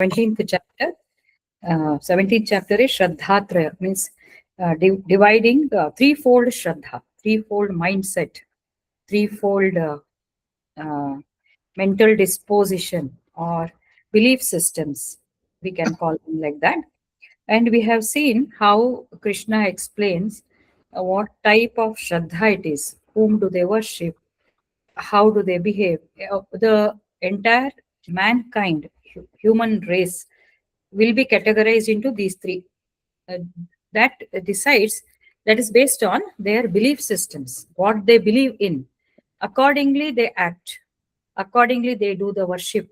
17th chapter. 17th chapter is Shraddhatraya, means dividing threefold Shraddha, threefold mindset, threefold uh, mental disposition or belief systems. We can call them like that. And we have seen how Krishna explains what type of Shraddha it is, whom do they worship, how do they behave. The entire mankind, human race, will be categorized into these three. Uh, that decides, that is based on their belief systems, what they believe in. Accordingly, they act. Accordingly, they do the worship.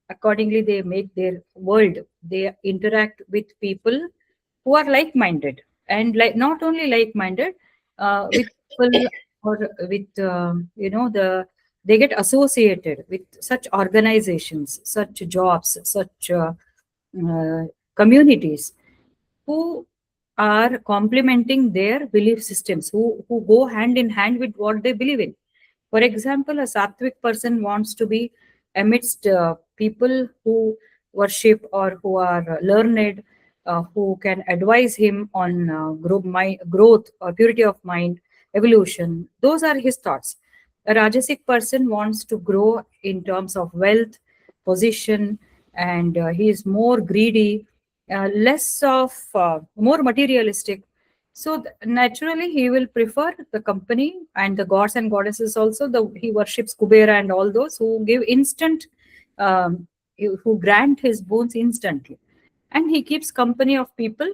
Accordingly, they make their world. They interact with people who are like-minded, and like not only like-minded, with people, or with they get associated with such organizations, such jobs, such uh, communities who are complementing their belief systems, who go hand in hand with what they believe in. For example, a sattvic person wants to be amidst people who worship or who are learned, who can advise him on growth or purity of mind, evolution. Those are his thoughts. A Rajasic person wants to grow in terms of wealth, position, and he is more greedy, less of more materialistic. So naturally, he will prefer the company and the gods and goddesses also. He worships Kubera and all those who give instant, who grant his boons instantly, and he keeps company of people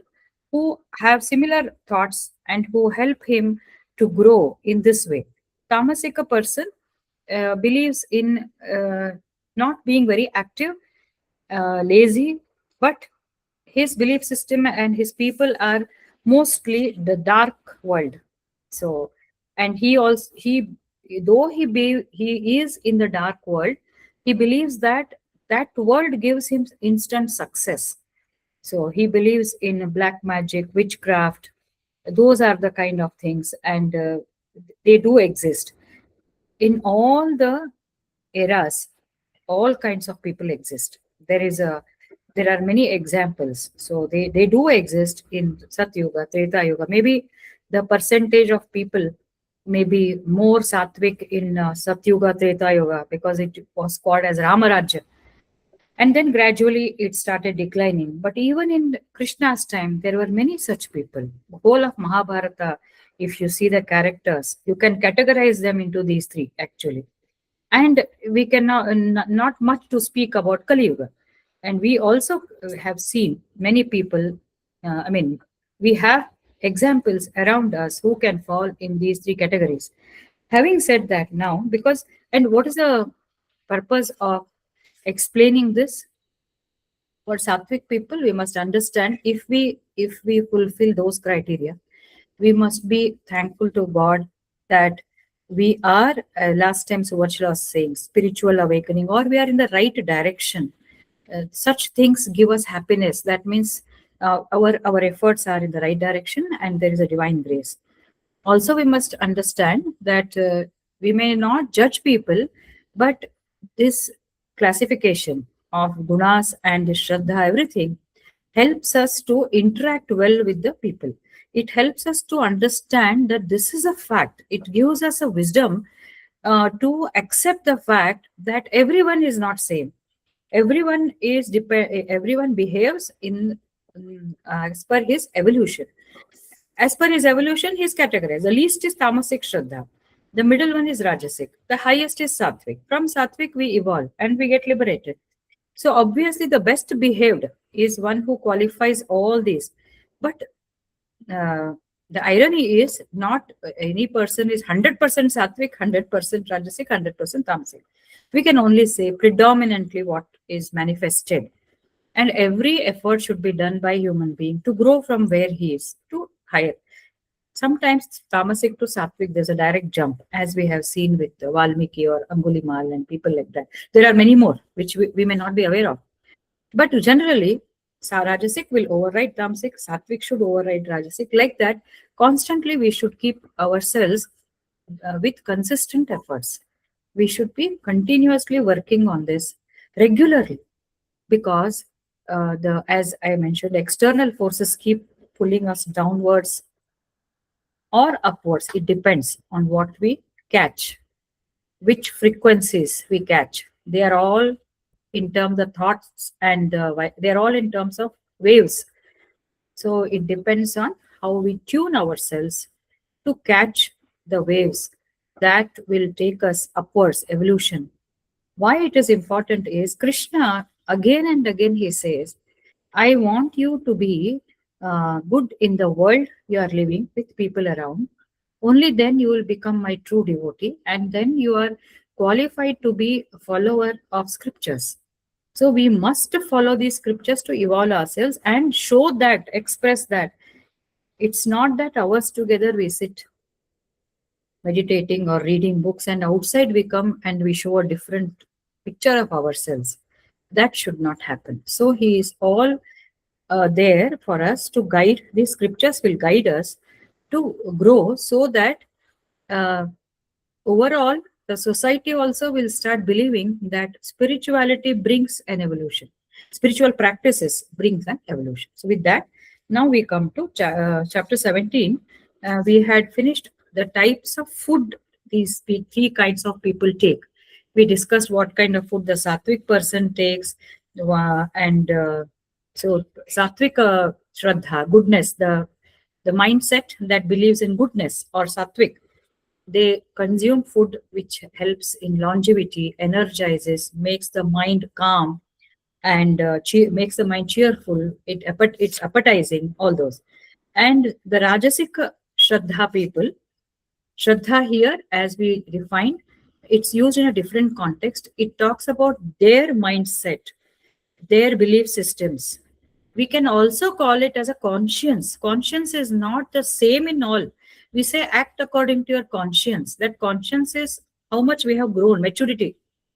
who have similar thoughts and who help him to grow in this way. Tamasika person believes in not being very active, lazy, but his belief system and his people are mostly the dark world. So, and he also, though he is in the dark world, he believes that that world gives him instant success. So he believes in black magic, witchcraft. Those are the kind of things, and they do exist in all the eras. All kinds of people exist. There are many examples, so they do exist in Satyuga, Treta Yuga. Maybe the percentage of people may be more sattvic in Satyuga, Treta Yuga, because it was called as Ramarajya, and then gradually it started declining. But even in Krishna's time, there were many such people. The whole of Mahabharata, if you see the characters, you can categorize them into these three actually. And we cannot not much to speak about Kali Yuga. And we also have seen many people. I mean, we have examples around us who can fall in these three categories. Having said that, now, because, and what is the purpose of explaining this? For sattvic people, we must understand, if we fulfill those criteria, we must be thankful to God that we are, last time Subhashra was saying, spiritual awakening, or we are in the right direction. Such things give us happiness. That means our efforts are in the right direction and there is a divine grace. Also, we must understand that we may not judge people, but this classification of gunas and shraddha, everything, helps us to interact well with the people. It helps us to understand that this is a fact. It gives us a wisdom to accept the fact that everyone is not same. Everyone behaves in as per his evolution. As per his evolution, he is categorized. The least is tamasic shraddha. The middle one is rajasic. The highest is sattvic. From sattvic, we evolve and we get liberated. So obviously, the best behaved is one who qualifies all these. But the irony is, not any person is 100% sattvic, 100% rajasic, 100% tamasic. We can only say predominantly what is manifested. And every effort should be done by human being to grow from where he is to higher. Sometimes tamasic to sattvic, there's a direct jump, as we have seen with Valmiki or Angulimal and people like that. There are many more, which we may not be aware of. But generally, Rajasic will override Tamasic, Sattvic should override Rajasic. Like that, constantly we should keep ourselves with consistent efforts. We should be continuously working on this regularly, because as I mentioned, external forces keep pulling us downwards or upwards. It depends on what we catch, which frequencies we catch. They are all in terms of thoughts, and they are all in terms of waves. So it depends on how we tune ourselves to catch the waves that will take us upwards, evolution. Why it is important is Krishna, again and again, he says, I want you to be good in the world you are living with people around. Only then you will become my true devotee, and then you are qualified to be a follower of scriptures. So we must follow these scriptures to evolve ourselves and show that, express that. It's not that hours together we sit meditating or reading books, and outside we come and we show a different picture of ourselves. That should not happen. So he is all there for us to guide. These scriptures will guide us to grow, so that uh, overall the society also will start believing that spirituality brings an evolution. Spiritual practices brings an evolution. So with that, now we come to chapter 17. We had finished the types of food these three kinds of people take. We discussed what kind of food the sattvic person takes, and so sattvic shraddha, goodness, the mindset that believes in goodness, or sattvic, they consume food which helps in longevity, energizes, makes the mind calm, and makes the mind cheerful. It's appetizing, all those. And the Rajasic Shraddha people, Shraddha here, as we defined, it's used in a different context. It talks about their mindset, their belief systems. We can also call it as a conscience. Conscience is not the same in all. We say act according to your conscience. That conscience is how much we have grown, maturity,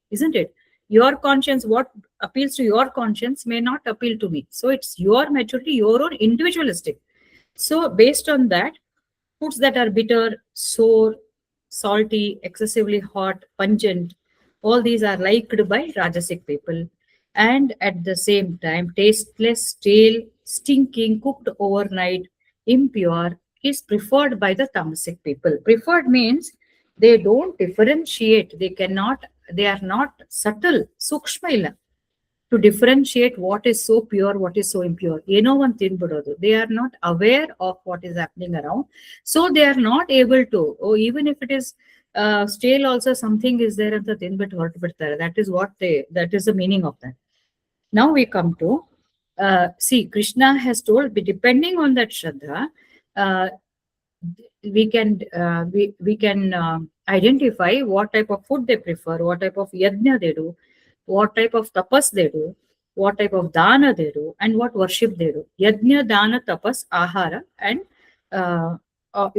isn't it? Your conscience, what appeals to your conscience may not appeal to me. So it's your maturity, your own individualistic. So based on that, foods that are bitter, sour, salty, excessively hot, pungent, all these are liked by Rajasic people. And at the same time, tasteless, stale, stinking, cooked overnight, impure is preferred by the Tamasic people. Preferred means they don't differentiate, they are not subtle, sukshma illa to differentiate what is so pure, what is so impure. ಏನೋ ಒಂದು ತಿಂದ್ಬಿಡೋದು. They are not aware of what is happening around. So they are not able to, oh, even if it is stale also, something is there ಅಂತ ತಿಂದ್ಬಿಟ್ಟು ಹೊರಟು ಬಿಡ್ತಾರೆ. That is the meaning of that. Now we come to, see, Krishna has told, depending on that Shraddha, uh, we can identify what type of food they prefer, what type of yajna they do, what type of tapas they do, what type of dana they do, and what worship they do. Yajna, dana, tapas, ahara, and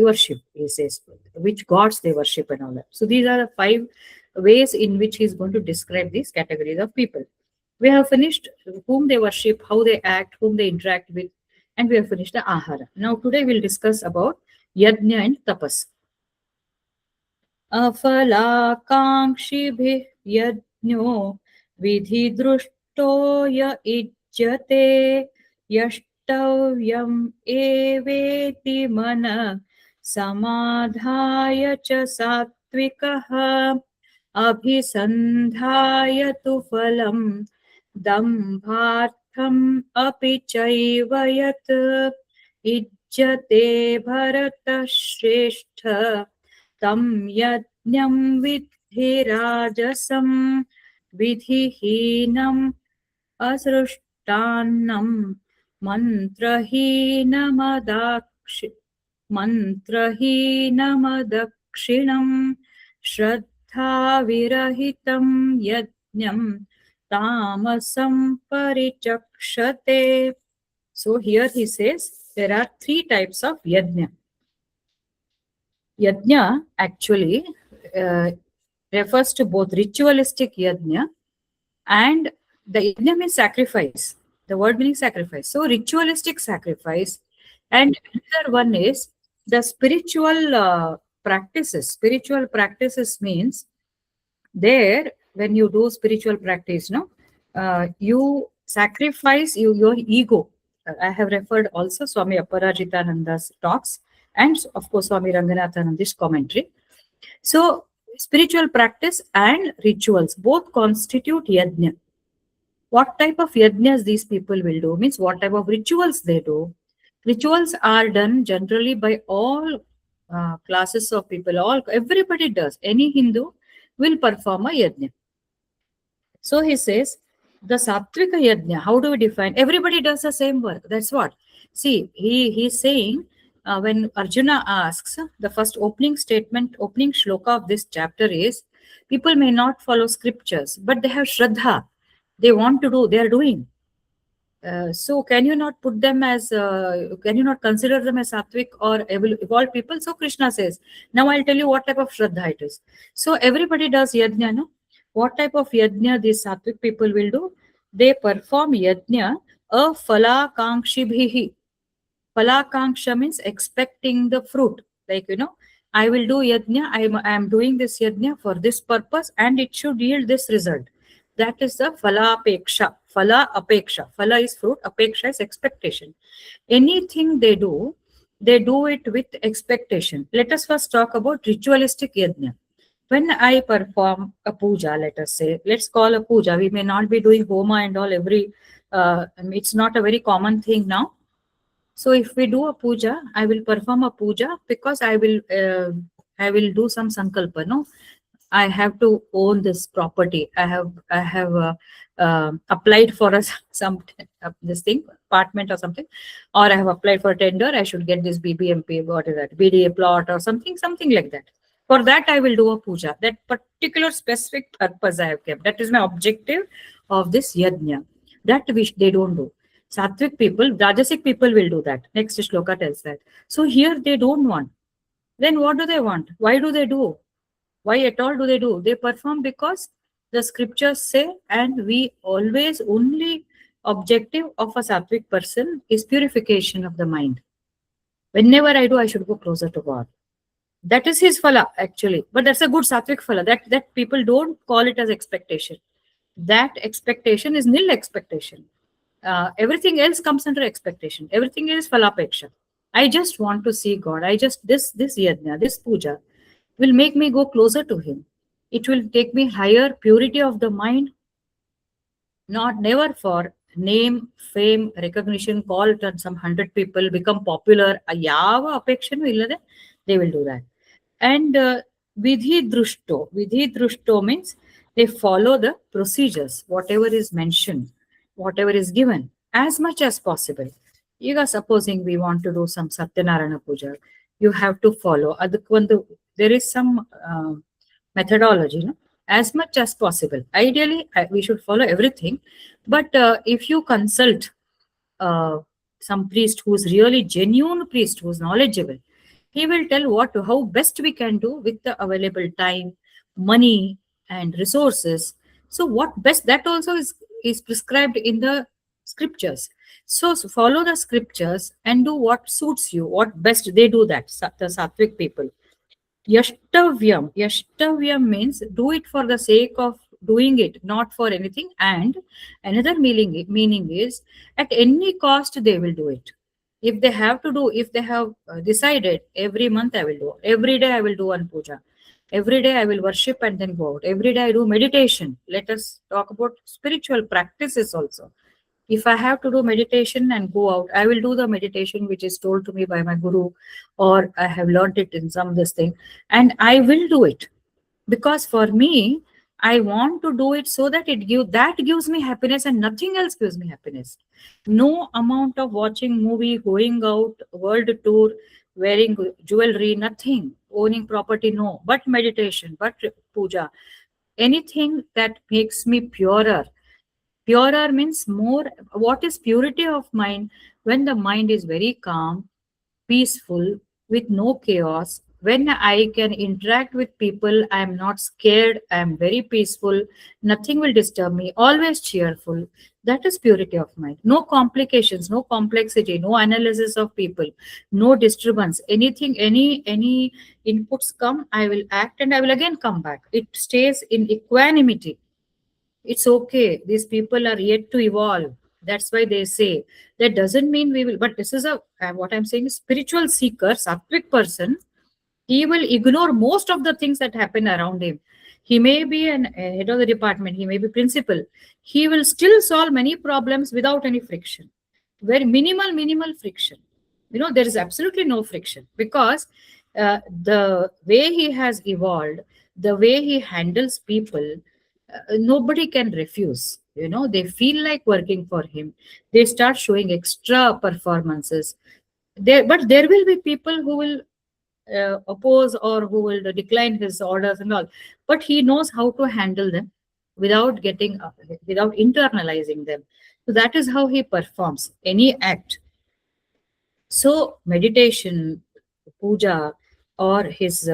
worship, he says, which gods they worship and all that. So these are the 5 ways in which he is going to describe these categories of people. We have finished whom they worship, how they act, whom they interact with, and we have finished the ahara. Now today we'll discuss about yajna and tapas. अफलाकाङ्क्षिभिः यज्ञो विधिदृष्टो य इज्यते यष्टव्यम् एवेति मनः समाधाय च सात्विकः अभिसन्धाय तु फलम् दम्भार्थम् अपि चैव यत् इज्यते भरतश्रेष्ठ तं यज्ञं विद्धि राजसं विधिहीनम् असृष्टान्नं मन्त्रहीनमदक्षिणं श्रद्धाविरहितं यज्ञं तामसं परिचक्षते. So here he says there are 3 types of yajna. Yajna actually refers to both ritualistic yajna, and the yajna means sacrifice. The word meaning sacrifice. So ritualistic sacrifice, and another one is the spiritual practices. Spiritual practices means there when you do spiritual practice, you sacrifice your ego. I have referred also Swami Aparajitananda's talks and of course Swami Ranganathananda's commentary. So spiritual practice and rituals both constitute yajna. What type of yajnas these people will do means what type of rituals they do. Rituals are done generally by all classes of people. All everybody does. Any Hindu will perform a yajna. So he says the sattvika yajna. How do we define? Everybody does the same work. That's what. See, he's saying when Arjuna asks the first opening statement, opening shloka of this chapter is people may not follow scriptures, but they have shraddha. They want to do. They are doing. So can you not put them as, can you not consider them as sattvic or evolved people? So Krishna says, now I'll tell you what type of shraddha it is. So everybody does yajna, no? What type of yajna these sattvic people will do? They perform yajna a falakankshibhihi. Falakanksha means expecting the fruit. Like, I will do yajna, I am doing this yajna for this purpose and it should yield this result. That is the falapeksha. Fala apeksha. Fala is fruit, apeksha is expectation. Anything they do it with expectation. Let us first talk about ritualistic yajna. When I perform a puja, let us say, let's call a puja. We may not be doing homa and all it's not a very common thing now. So if we do a puja, I will perform a puja because I will do some sankalpa. No, I have to own this property. I have applied for a some this thing apartment or something, or I have applied for a tender. I should get this BBMP, what is that, BDA plot or something like that. For that, I will do a puja. That particular specific purpose I have kept. That is my objective of this yajna. That which they don't do. Sattvic people, Rajasic people will do that. Next shloka tells that. So here they don't want. Then what do they want? Why do they do? Why at all do they do? They perform because the scriptures say, and we always only objective of a sattvic person is purification of the mind. Whenever I do, I should go closer to God. That is his phala actually, but that's a good sattvic phala. That people don't call it as expectation. That expectation is nil expectation. Everything else comes under expectation. Everything is phalapeksha. I just want to see God. I just this yajna, this puja will make me go closer to Him. It will take me higher purity of the mind, not never for name, fame, recognition, called and some 100 people become popular. Yava apekshanu illade, they will do that. And vidhi drushto means they follow the procedures, whatever is mentioned, whatever is given, as much as possible. ಈಗ supposing we want to do some Satyanarayana Puja, you have to follow. There is some methodology, no? As much as possible. Ideally, we should follow everything. But if you consult uh, some priest who is really genuine priest, who is knowledgeable, he will tell how best we can do with the available time, money, and resources. So what best, that also is prescribed in the scriptures. So follow the scriptures and do what suits you, what best. They do that, the sattvic people. Yashtavyam. Yashtavyam means do it for the sake of doing it, not for anything. And another meaning is at any cost they will do it. If they have to do, if they have decided every month I will do, every day I will do one puja, every day I will worship and then go out, every day I do meditation. Let us talk about spiritual practices also. If I have to do meditation and go out, I will do the meditation which is told to me by my guru, or I have learned it in some this thing, and I will do it because for me, I want to do it so that that gives me happiness and nothing else gives me happiness. No amount of watching movie, going out, world tour, wearing jewelry, nothing, owning property, no, but meditation, but puja, anything that makes me purer. Purer means more. What is purity of mind? When the mind is very calm, peaceful, with no chaos. When I can interact with people, I am not scared, I am very peaceful, nothing will disturb me, always cheerful. That is purity of mind. No complications, no complexity, no analysis of people, no disturbance. Anything, any inputs come, I will act and I will again come back. It stays in equanimity. It's okay. These people are yet to evolve. That's why they say that doesn't mean we will, but this is a, what I'm saying is spiritual seeker, sattvic person, he will ignore most of the things that happen around him. He may be an head of the department, he may be principal. He will still solve many problems without any friction. Very minimal friction. There is absolutely no friction because the way he has evolved, the way he handles people, nobody can refuse. They feel like working for him. They start showing extra performances there, but there will be people who will oppose or who will decline his orders and all, but he knows how to handle them without getting without internalizing them. So that is how he performs any act. So meditation, puja, or his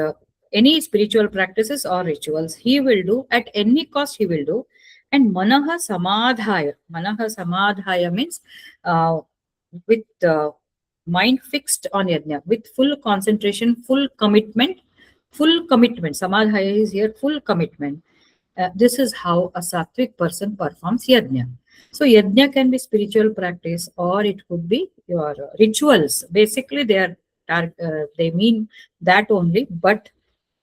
any spiritual practices or rituals, he will do at any cost. He will do, and manaha samadhaya means with mind fixed on yajna, with full concentration, full commitment. Samadhaya is here, full commitment. This is how a sattvic person performs yajna. So yajna can be spiritual practice or it could be your rituals. Basically, they mean that only. But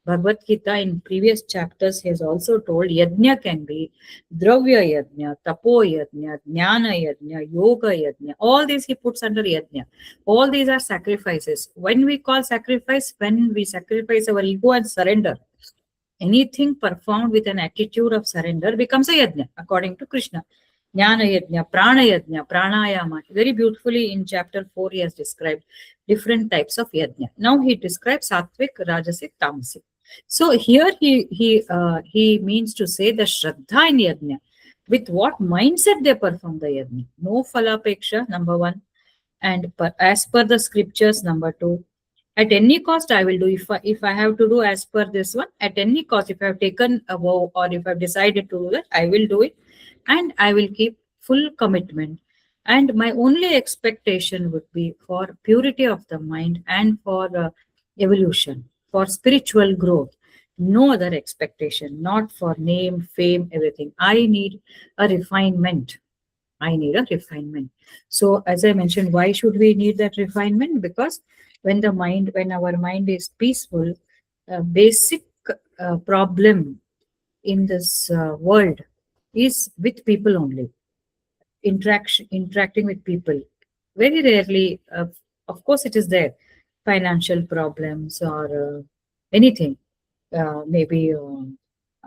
Bhagavad Gita in previous chapters has also told yajna can be dravya yajna, tapo yajna, jnana yajna, yoga yajna. All these he puts under yajna. All these are sacrifices. When we call sacrifice, when we sacrifice our ego and surrender, anything performed with an attitude of surrender becomes a yajna, according to Krishna. Jnana yajna, pranayama. Very beautifully in chapter 4, he has described different types of yajna. Now he describes sattvic, rajasic, tamasic. So here he means to say the shraddha in yajna. With what mindset they perform the yajna. No phalapeksha, number one. And as per the scriptures, number two, at any cost I will do. If I have to do as per this one, at any cost, if I have taken a vow or if I've decided to do that, I will do it, and I will keep full commitment. And my only expectation would be for purity of the mind and for evolution, for spiritual growth. No other expectation, not for name, fame, everything. I need a refinement. I need a refinement. So, as I mentioned, why should we need that refinement? Because when our mind is peaceful, basic problem in this world is with people only. Interacting with people. Very rarely, of course, it is there. Financial problems or anything. Maybe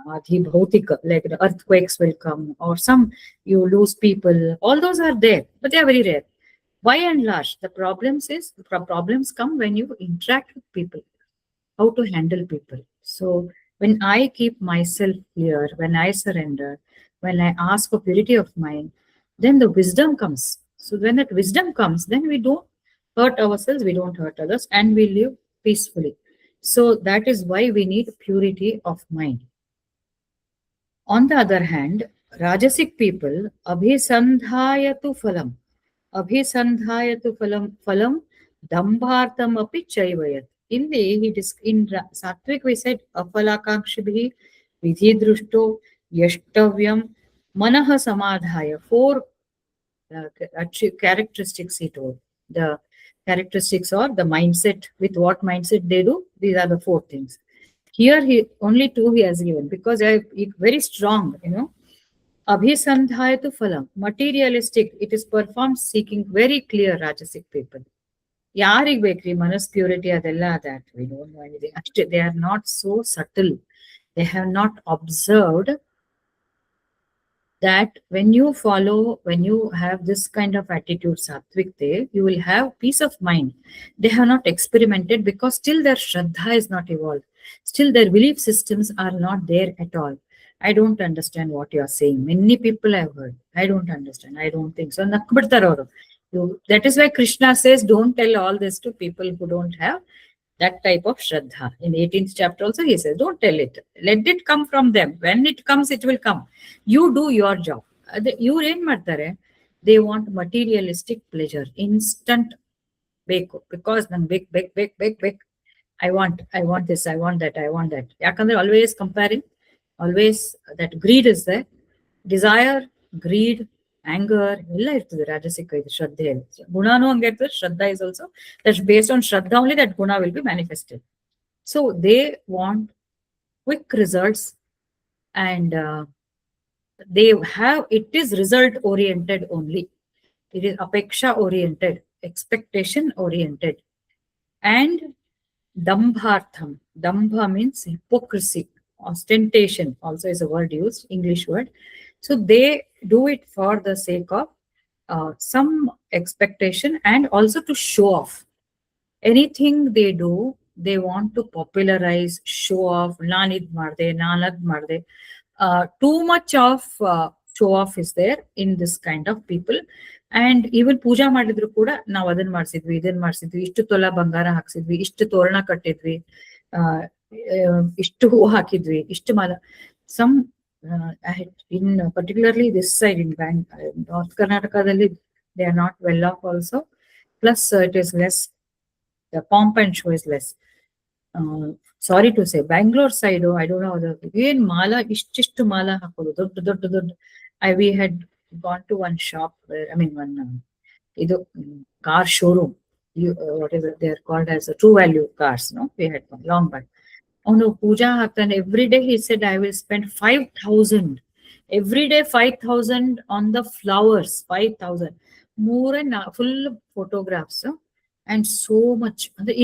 adhi bhautika, like the earthquakes will come or some you lose people. All those are there, but they are very rare. By and large, the problems come when you interact with people, how to handle people. So when I keep myself clear, when I surrender, when I ask for purity of mind, then the wisdom comes. So when that wisdom comes, then we don't hurt ourselves, we don't hurt others, and we live peacefully. So that is why we need purity of mind. On the other hand, Rajasic people, abhisandhayatu phalam, dambhartam api chaivayat. In Sattvic we said, apalakankshibhi, vidhi drushto, yashtavyam, manaha samadhaya. Four characteristics he told. The characteristics or the mindset, with what mindset they do, these are the four things. Here he only two he has given because they are very strong, Abhisandhayatu phalam, materialistic, it is performed seeking very clear Rajasic people. Yarig Bekri, Manus purity adella that we don't know anything. Actually, they are not so subtle. They have not observed that when you have this kind of attitude, sattvic, you will have peace of mind. They have not experimented because still their shraddha is not evolved. Still their belief systems are not there at all. I don't understand what you are saying. Many people I've heard. I don't understand. I don't think so. That is why Krishna says, don't tell all this to people who don't have that type of shraddha. In 18th chapter also he says, don't tell it. Let it come from them. When it comes, it will come. You do your job. You ಏನ್ ಮಾಡ್ತಾರೆ? They want materialistic pleasure, instant ಬೇಕು. Because ನಾನು ಬೇಕು. I want this, I want that, I want that. ಯಾಕಂದ್ರೆ always comparing, always that greed is there. Desire, greed, anger, ಎಲ್ಲ ಇರ್ತದೆ ರಾಜಸಿಕ ಇದು ಶ್ರದ್ಧೆಯಲ್ಲಿ. ಗುಣನೂ ಹಂಗೆ ಇರ್ತದೆ, ಶ್ರದ್ಧಾ is also that's based on Shraddha only that guna will be manifested. So they want quick results, and they have, it is result oriented only. It is apeksha oriented, expectation oriented. And dambhartham, dambha means hypocrisy, ostentation also is a word used, English word. So they do it for the sake of some expectation and also to show off. Anything they do, they want to popularize, show off. Nanid marde, nanad marde. Too much of show off is there in this kind of people. And even ಪೂಜಾ ಮಾಡಿದ್ರು ಕೂಡ ನಾವು ಅದನ್ನ ಮಾಡ್ಸಿದ್ವಿ, ಇದನ್ನ ಮಾಡ್ಸಿದ್ವಿ, ಇಷ್ಟು ತೊಲ ಬಂಗಾರ ಹಾಕ್ಸಿದ್ವಿ, ಇಷ್ಟು ತೋರಣ ಕಟ್ಟಿದ್ವಿ, ಇಷ್ಟು ಹೂ ಹಾಕಿದ್ವಿ, ಇಷ್ಟು ಮಾಲ. Some in particularly this side in North Karnataka, they are not well off also. Plus it is less, the pomp and show is less. Sorry to say, Bangalore side, I don't know, ಏನ್ ಮಾಲ ಇಷ್ಟಿಷ್ಟು ಮಾಲ ಹಾಕೋದು, ದೊಡ್ಡ ದೊಡ್ಡ ದೊಡ್ಡ. We had gone to one shop where, I mean, one ಇದು car showroom, whatever they are called as True Value cars, no, we had one long back. ಅವನು ಪೂಜಾ ಹಾಕ್ತಾನೆ, every day he said I will spend 5,000 every day, 5,000 on the flowers, 5,000 full photographs. And so much the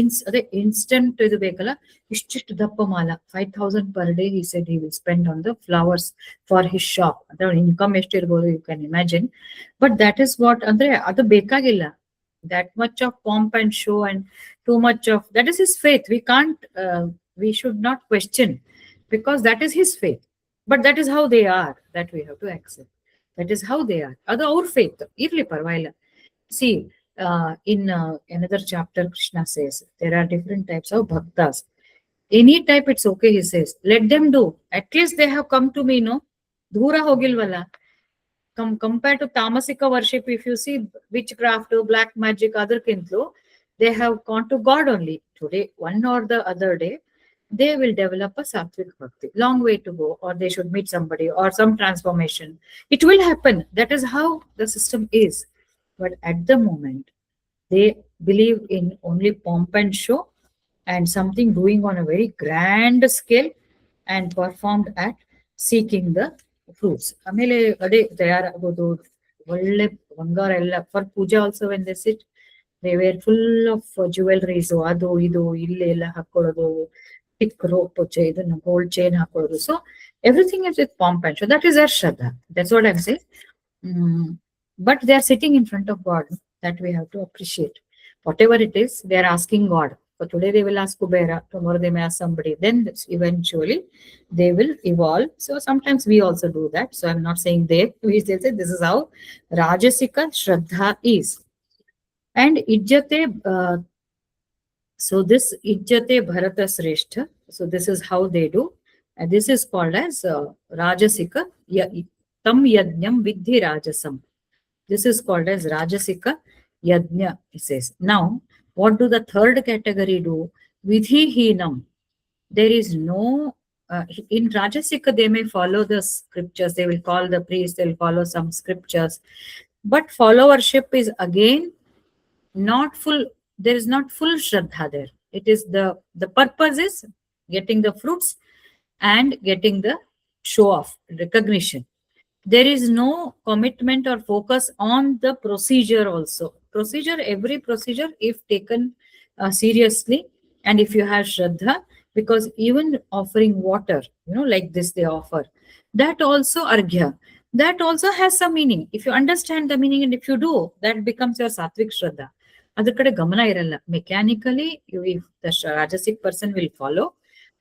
instant ಇದು ಬೇಕಲ್ಲ, ಇಷ್ಟಿಷ್ಟು ದಪ್ಪ ಮಾಲ, 5,000 per day he said he will spend on the flowers for his shop. ಅದರ income ಎಷ್ಟಿರ್ಬೋದು, you can imagine. But that is what, ಅಂದ್ರೆ ಅದು ಬೇಕಾಗಿಲ್ಲ, that much of pomp and show and too much of, that is his faith. We can't we should not question, because that is his faith. But that is how they are, that we have to accept. That is how they are, ಅದು ಅವ್ರ faith ಇರ್ಲಿ ಪರವಾಗಿಲ್ಲ. See, in another chapter, Krishna says there are different types of bhaktas. Any type, it's okay, he says. Let them do. At least they have come to me, no? Dhura hogilvala. Compared to tamasika worship, if you see witchcraft, black magic, other kintlu, they have gone to God only. Today, one or the other day, they will develop a sattvic bhakti. Long way to go, or they should meet somebody, or some transformation. It will happen. That is how the system is. But at the moment, they believe in only pomp and show, and something doing on a very grand scale and performed at seeking the fruits. ಆಮೇಲೆ ಅದೇ ತಯಾರಾಗೋದು, ಒಳ್ಳೆ ಬಂಗಾರ ಎಲ್ಲ for puja also. When they sit, they were full of jewelleries, ಅದು ಇದು ಇಲ್ಲೇ ಎಲ್ಲ ಹಾಕೊಳ್ಳೋದು, ಟಿಕ್ ರೋಪ್ ಇದನ್ನು ಗೋಲ್ಡ್ ಚೈನ್ ಹಾಕೊಳ್ಳೋದು. So everything is with pomp and show. That is our shraddha. That's what I am saying. But they are sitting in front of God, that we have to appreciate. Whatever it is, they are asking God. So today they will ask Kubera, tomorrow they may ask somebody. Then eventually they will evolve. So sometimes we also do that. So I'm not saying they. We say this is how Rajasika Shraddha is. And Ijjate, so this Ijjate Bharata Sreshta. So this is how they do. And this is called as Rajasika Tam Yajnam Vidhi Rajasam. This is called as Rajasika Yajna, he says. Now, what do the third category do? Vidhi Hinam. There is no, in Rajasika, they may follow the scriptures. They will call the priest, they will follow some scriptures. But followership is again not full. There is not full Shraddha there. It is the purpose is getting the fruits and getting the show off, recognition. There is no commitment or focus on the procedure also. Procedure, every procedure, if taken seriously, and if you have Shraddha, because even offering water, like this they offer, that also Arghya, that also has some meaning. If you understand the meaning and if you do, that becomes your Sattvic Shraddha. Adar kade gamana iralla. Mechanically, if the Rajasic person will follow,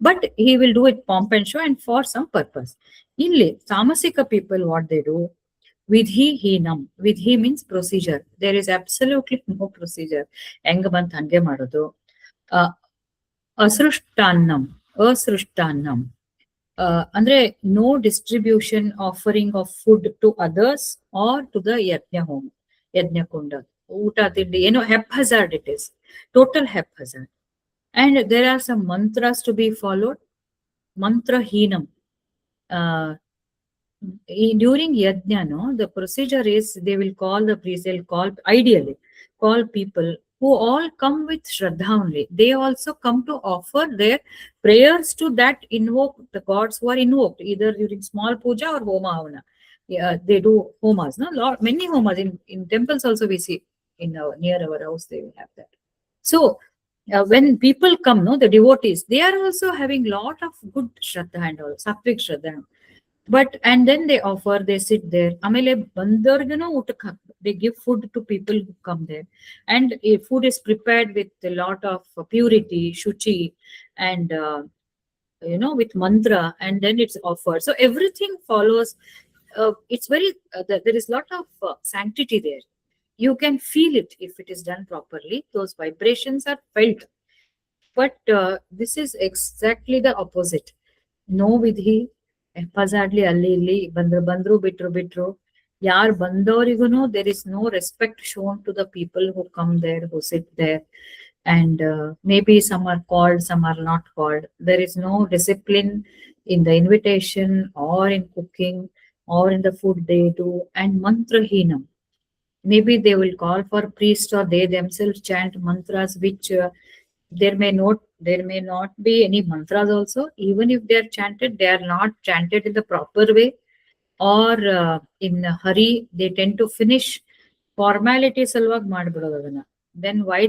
but he will do it pomp and show and for some purpose. Inly, Tamasika people, what they do, Vidhi Hinam. Vidhi means procedure. There is absolutely no procedure. Engabant hange madodu. Asrushtanam. Asrushtanam. Andre, no distribution, offering of food to others or to the Yajna home. Yajna kunda. Uta tindi. Haphazard it is. Total haphazard. And there are some mantras to be followed. Mantra Hinam. during yajna, no, the procedure is they will call the priest, they'll call, ideally, call people who all come with Shraddha only. They also come to offer their prayers to that invoke the gods who are invoked, either during small puja or homa havana. Yeah, they do homas, no? Many homas in temples also we see in near our house, they will have that. So, when people come, no, the devotees, they are also having lot of good Shraddha and all, sattvic Shraddha. But and then they offer, they sit there. ಆಮೇಲೆ ಬಂದವ್ರಿಗೂ ಊಟಕ್ಕೆ ಹಾಕ್ಬೇಕು. They give food to people who come there, and food is prepared with a lot of purity, shuchi, and with mantra, and then it's offered. So everything follows. It's very there is lot of sanctity there. You can feel it if it is done properly. Those vibrations are felt. But this is exactly the opposite. No vidhi, haphazardly ಅಲ್ಲಿ ಇಲ್ಲಿ ಬಂದ್ರು ಬಿಟ್ರು ಯಾರು ಬಂದವರಿಗೂ there is no respect shown to the people who come there, who sit there. And maybe some are called, some are not called. There is no discipline in the invitation or in cooking or in the food they do. And mantrahinam, maybe they will call for priest or they themselves chant mantras which there may not be any mantras also. Even if they are chanted, they are not chanted in the proper way, or in a hurry. They tend to finish formality salvag ಮಾಡ್ಬಿಡೋದು ಅದನ್ನ. Then why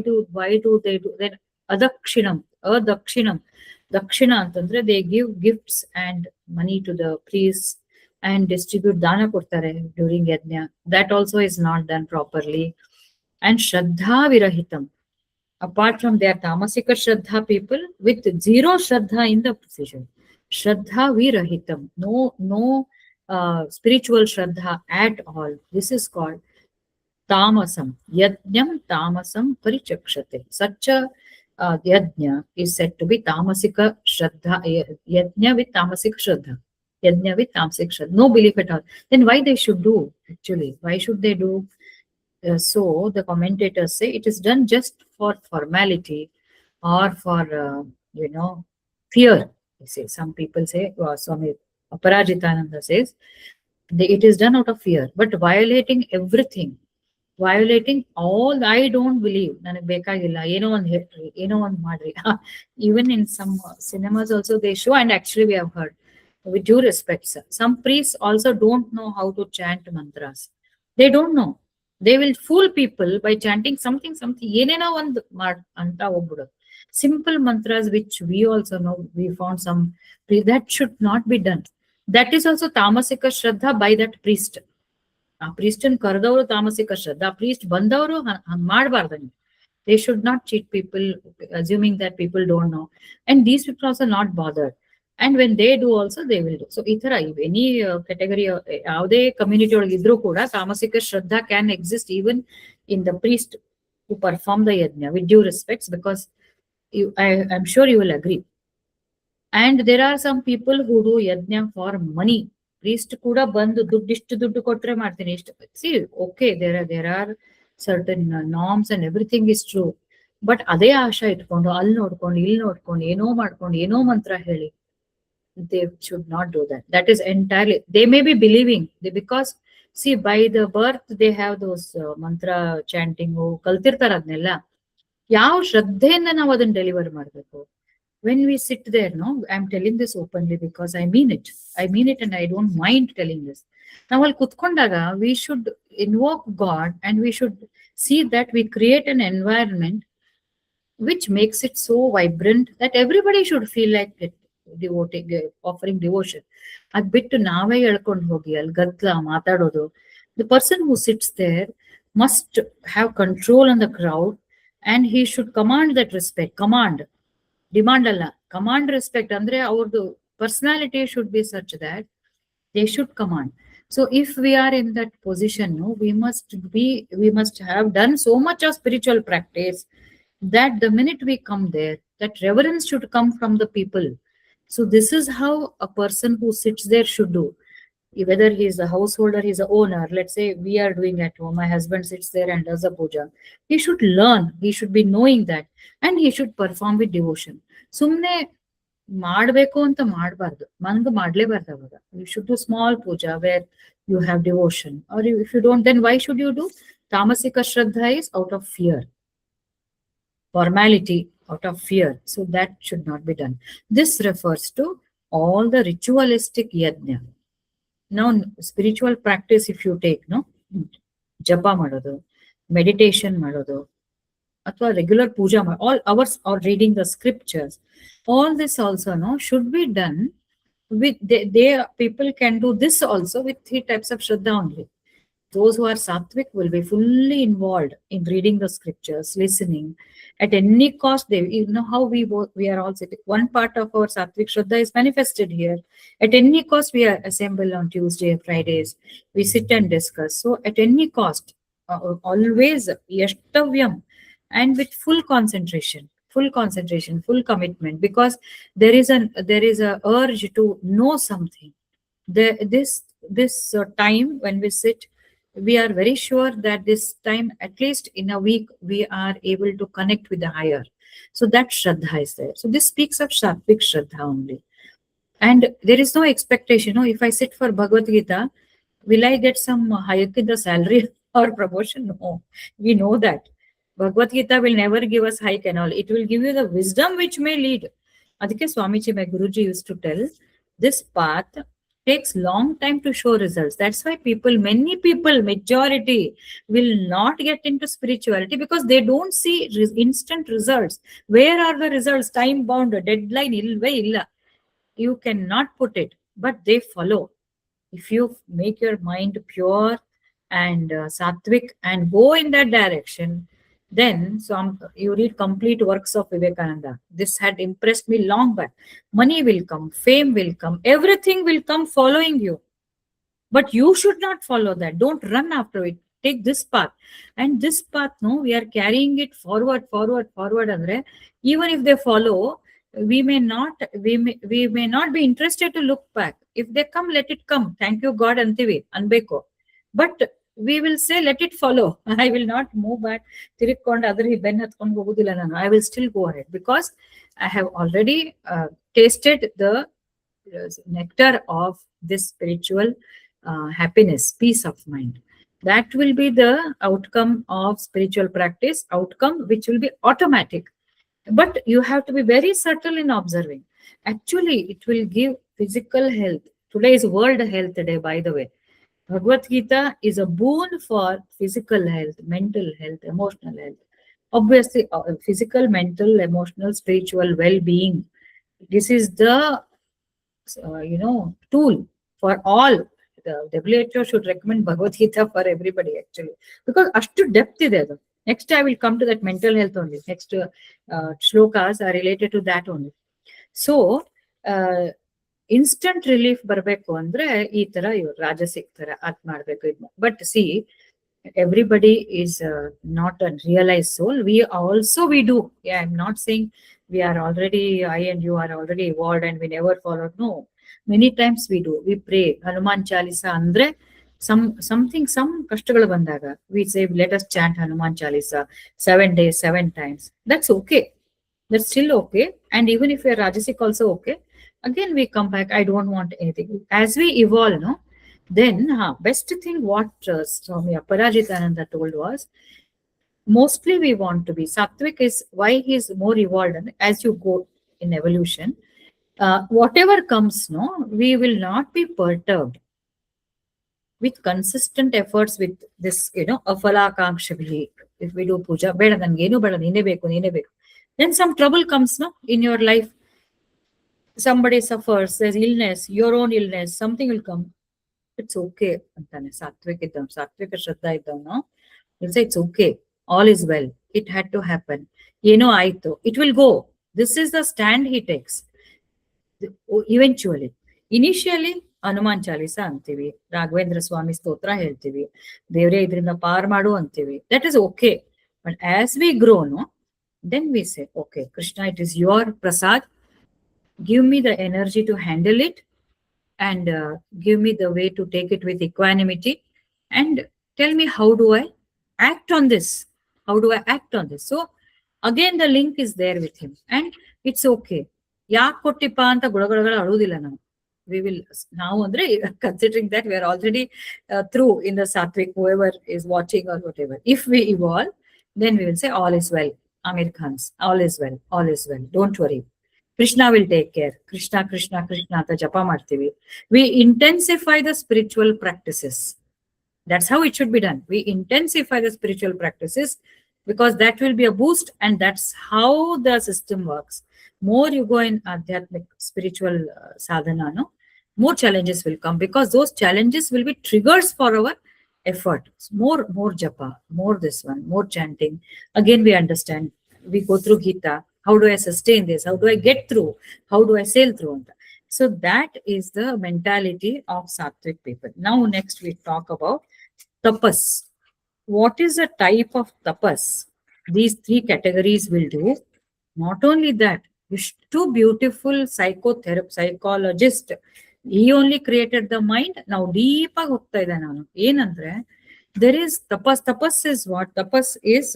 do they do then? Adakshinam dakshina ಅಂತಂದ್ರೆ they give gifts and money to the priests and distribute dana ಕೊಡ್ತಾರೆ during yajna. That also is not done properly. And shraddha virahitam, apart from their tamasika shraddha, people with zero shraddha in the position. Shraddha virahitam, no spiritual shraddha at all. This is called tamasam. Yajnam tamasam parichakshate. Such a yajna is said to be tamasika shraddha, yajna with tamasika shraddha. Yajna with tamasika shraddha. No belief at all. Then why they should do, actually? Why should they do? So the commentators say it is done just for formality or for fear. They say, some people say, Swami Aparajitananda says, it is done out of fear, but violating everything, violating all. I don't believe ನನಗೆ ಬೇಕಾಗಿಲ್ಲ, ಏನೋ ಒಂದು ಹೇಳ್ರಿ, ಏನೋ ಒಂದು ಮಾಡ್ರಿ. Even in some cinemas also they show, and actually we have heard, with due respect, sir, some priests also don't know how to chant mantras. They don't know. They will fool people by chanting something ಏನೇನೋ ಒಂದು ಅಂತ ಹೋಗ್ಬಿಡೋದು. Simple mantras which we also know, we found some that should not be done. That is also tamasika shraddha by that priest. ಆ priestನ್ ಕರೆದವರು ತಾಮಸಿಕ ಶ್ರದ್ಧಾ, priest ಬಂದವರು ಹಂಗ್ ಮಾಡಬಾರ್ದು. They should not cheat people, assuming that people don't know. And these people also not bothered. And when they do also, they will do. So ಈ ತರ any category, ಯಾವುದೇ community ಒಳಗೆ ಇದ್ರೂ ಕೂಡ ತಾಮಸಿಕ ಶ್ರದ್ಧಾ can exist even in the priest who perform the yajna, with due respects, because I'm sure you will agree. And there are some people who do yajna for money. Priest ಕೂಡ ಬಂದು ಇಷ್ಟು ದುಡ್ಡು ಕೊಟ್ರೆ ಮಾಡ್ತೀನಿ ಇಷ್ಟು. See, okay, there are certain norms and everything is true. But ಅದೇ ಆಶಾ ಇಟ್ಕೊಂಡು ಅಲ್ಲಿ ನೋಡ್ಕೊಂಡು ಇಲ್ಲಿ ನೋಡ್ಕೊಂಡು ಏನೋ ಮಾಡ್ಕೊಂಡು ಏನೋ ಮಂತ್ರ ಹೇಳಿ, they should not do that. That is entirely, they may be believing, because see, by the birth they have those mantra chanting ಕಲ್ತಿರ್ತಾರ ಅದನ್ನೆಲ್ಲ. ಯಾವ ಶ್ರದ್ಧೆಯಿಂದ ನಾವು ಅದನ್ನ ಡೆಲಿವರ್ ಮಾಡ್ಬೇಕು? When we sit there, no, I'm telling this openly because I mean it. I mean it and I don't mind telling this. Now, al kutkondaga, we should invoke God and we should see that we create an environment which makes it so vibrant that everybody should feel like it, devoting, offering devotion. Ad bittu nave elkondu hogi al gatla matadodu. The person who sits there must have control on the crowd, and he should command that respect. Demand ಅಲ್ಲ, command respect. ಅಂದ್ರೆ ಅವ್ರದ್ದು personality should be such that they should command. So if we are in that position, no, we must have done so much of spiritual practice that the minute we come there, that reverence should come from the people. So this is how a person who sits there should do. Whether he is a householder, he is a owner. Let's say we are doing at home, my husband sits there and does a puja. He should learn, he should be knowing that, and he should perform with devotion. Sumne ಮಾಡಬೇಕು ಅಂತ ಮಾಡಬಾರ್ದು, ಮಂಗ್ ಮಾಡ್ಲೇಬಾರ್ದು ಅವಾಗ. You should do small puja where you have devotion, or if you don't, then why should you do? Tamasika Shraddha is out of fear, formality, out of fear. So that should not be done. This refers to all the ritualistic yajna. Now, spiritual practice, if you take, no, ಜಪ ಮಾಡೋದು, meditation ಮಾಡೋದು, ಅಥವಾ regular puja all hours or reading the scriptures, all this also no should be done with they people can do this also with three types of shraddha only. Those who are sattvic will be fully involved in reading the scriptures, listening at any cost. They, you know how we are all sitting. One part of our sattvic shraddha is manifested here. At any cost, we are assemble on Tuesday, Fridays. We sit and discuss. So at any cost, always yashtavyam, and with full concentration, full commitment, because there is a urge to know something. This time when we sit, we are very sure that this time, at least in a week, we are able to connect with the higher. So that shraddha is there. So this speaks of sattvic shraddha only. And there is no expectation. No, if I sit for Bhagavad Gita, will I get some hike in the salary or promotion? No, we know that. Bhagavad Gita will never give us hike and all. It will give you the wisdom which may lead. Adhike Swamiji, my Guruji used to tell, this path takes long time to show results. That's why many people, majority, will not get into spirituality because they don't see instant results. Where are the results? Time bound, deadline, illa. You cannot put it, but they follow. If you make your mind pure and sattvic and go in that direction, then you read complete works of Vivekananda. This had impressed me long back. Money will come, fame will come, everything will come following you. But you should not follow that. Don't run after it. Take this path. And this path, no, we are carrying it forward. Andre, even if they follow, we may not be interested to look back. If they come, let it come. Thank you, God, antivi, anbeko. But we will say, let it follow. I will not move back. I will still go ahead because I have already tasted the nectar of this spiritual happiness, peace of mind. That will be the outcome of spiritual practice, outcome which will be automatic. But you have to be very subtle in observing. Actually, it will give physical health. Today is World Health Day, by the way. Bhagavad Gita is a boon for physical health, mental health, emotional health. Obviously, physical, mental, emotional, spiritual well-being. This is the tool for all. The WHO should recommend Bhagavad Gita for everybody actually, because ashtu depth ide adu. Next I will come to that mental health only. Next shlokas are related to that only. So instant relief ಬರಬೇಕು ಅಂದ್ರೆ ಈ ತರ ಇವ್ರು ರಾಜಸಿಕ್ ತರ ಅದ್ ಮಾಡ್ಬೇಕು ಇದು. But C everybody is not a realized soul. We do. Yeah, I'm not saying we are already, I and you are already evolved and we never followed. No, many times we do. We pray Hanuman Chalisa andre some ಕಷ್ಟಗಳು ಬಂದಾಗ we say let us chant Hanuman Chalisa 7 days 7 times. That's okay. That's still okay. And even if we are rajasic also okay. Again we come back, I don't want anything. As we evolve, no, then best thing what Swami Aparajitananda told was, mostly we want to be sattvic is why he is more evolved. And as you go in evolution, whatever comes, no, we will not be perturbed with consistent efforts with this, afalakangshabhi. If we do puja, beda nangenu beda nine beku, then some trouble comes, no, in your life. Somebody suffers, there's illness, your own illness, something will come. It's okay. Sattvic Shraddha idavno, you'll say it's okay. All is well. It had to happen. Aito. It will go. This is the stand he takes. Eventually. Initially, Hanuman Chalisa antivi, Raghavendra Swami Stotra heltivi, Devre idrinda par madu antivi. That is okay. But as we grow, no, then we say, okay, Krishna, it is your prasad. Give me the energy to handle it and give me the way to take it with equanimity and tell me how do I act on this? How do I act on this? So again, the link is there with him and it's okay. ಯಾಕೆ ಕೊಟ್ಟಿಪ್ಪ ಅಂತ ಗುಳಗುಳಗಳು ಅಳುವುದಿಲ್ಲ ನಾವು. We will now andre considering that we are already through in the sattvic, whoever is watching or whatever. If we evolve, then we will say all is well. Amir Khan's all is well, all is well. Don't worry. Krishna will take care. Krishna, Krishna, Krishna anta japa ಮಾಡ್ತೀವಿ. We intensify the spiritual practices. That's how it should be done. We intensify the spiritual practices because that will be a boost, and that's how the system works. More you go in adhyatmic spiritual sadhana, no, more challenges will come because those challenges will be triggers for our effort. More japa, more this one, more chanting. Again, we understand. We go through Gita. How do I sustain this? How do I get through? How do I sail through? So that is the mentality of sattvic people. Now, next we talk about tapas. What is a type of tapas? These three categories will do. Not only that, two beautiful psychologist. He only created the mind. Now deep ಹೋಗ್ತಾ ಇದೆ ನಾನು ಏನಂದ್ರೆ, there is tapas. Tapas is what? Tapas is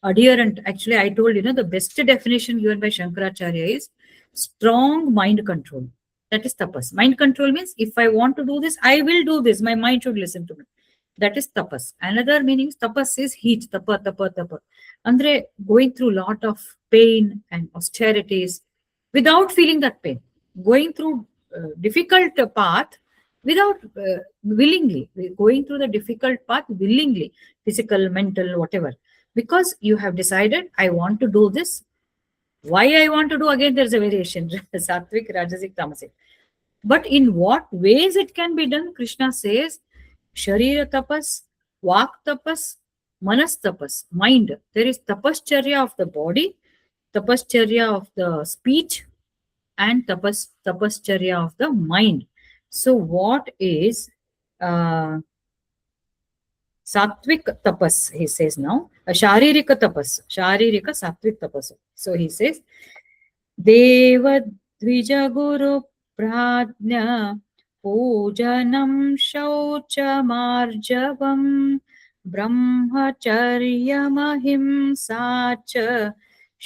adherent. Actually, I told you, the best definition given by Shankaracharya is strong mind control. That is tapas. Mind control means if I want to do this, I will do this. My mind should listen to me. That is tapas. Another meaning tapas is heat. Tapa. Andre going through lot of pain and austerities without feeling that pain. Going through difficult path without willingly. Going through the difficult path willingly. Physical, mental, whatever. Because you have decided, I want to do this. Why I want to do, again, there's a variation. Sattvic, Rajasic, Tamasic. But in what ways it can be done? Krishna says, Sharira tapas, Vak tapas, Manas tapas, mind. There is tapascharya of the body, tapascharya of the speech, and tapascharya of the mind. So what is sattvic tapas? He says now, sharirika tapas, sharirika sattvic tapas. So he says, Deva Dvija Guru Pradnya पूजनं शौचमार्जवं ब्रह्मचर्यमहिंसा च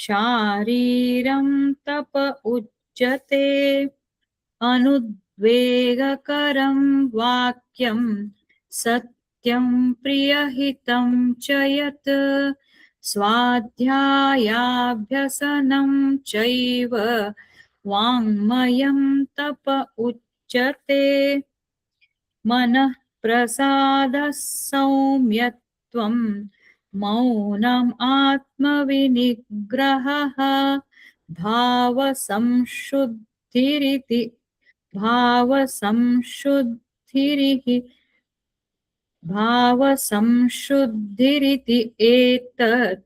शारीरं तप उच्यते अनुद्वेगकरं वाक्यं सत्यं प्रियहितं च यत् स्वाध्यायाभ्यसनं चैव वाङ्मयं तप उच्यते मनः प्रसादः सौम्यत्वं मौनम् आत्मविनिग्रहः भावसंशुद्धिरिति एतत्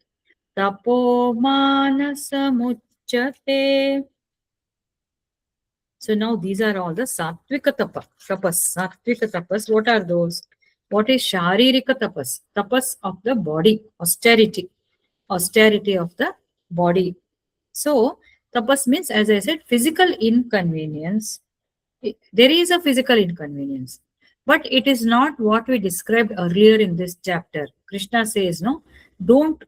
तपोमानसमुच्यते. So now these are all the sattvika tapas. Sattvika tapas, what are those? What is sharirika tapas? Tapas of the body, austerity of the body. So tapas means, as I said, physical inconvenience. There is a physical inconvenience, but it is not what we described earlier in this chapter. Krishna says, no, don't,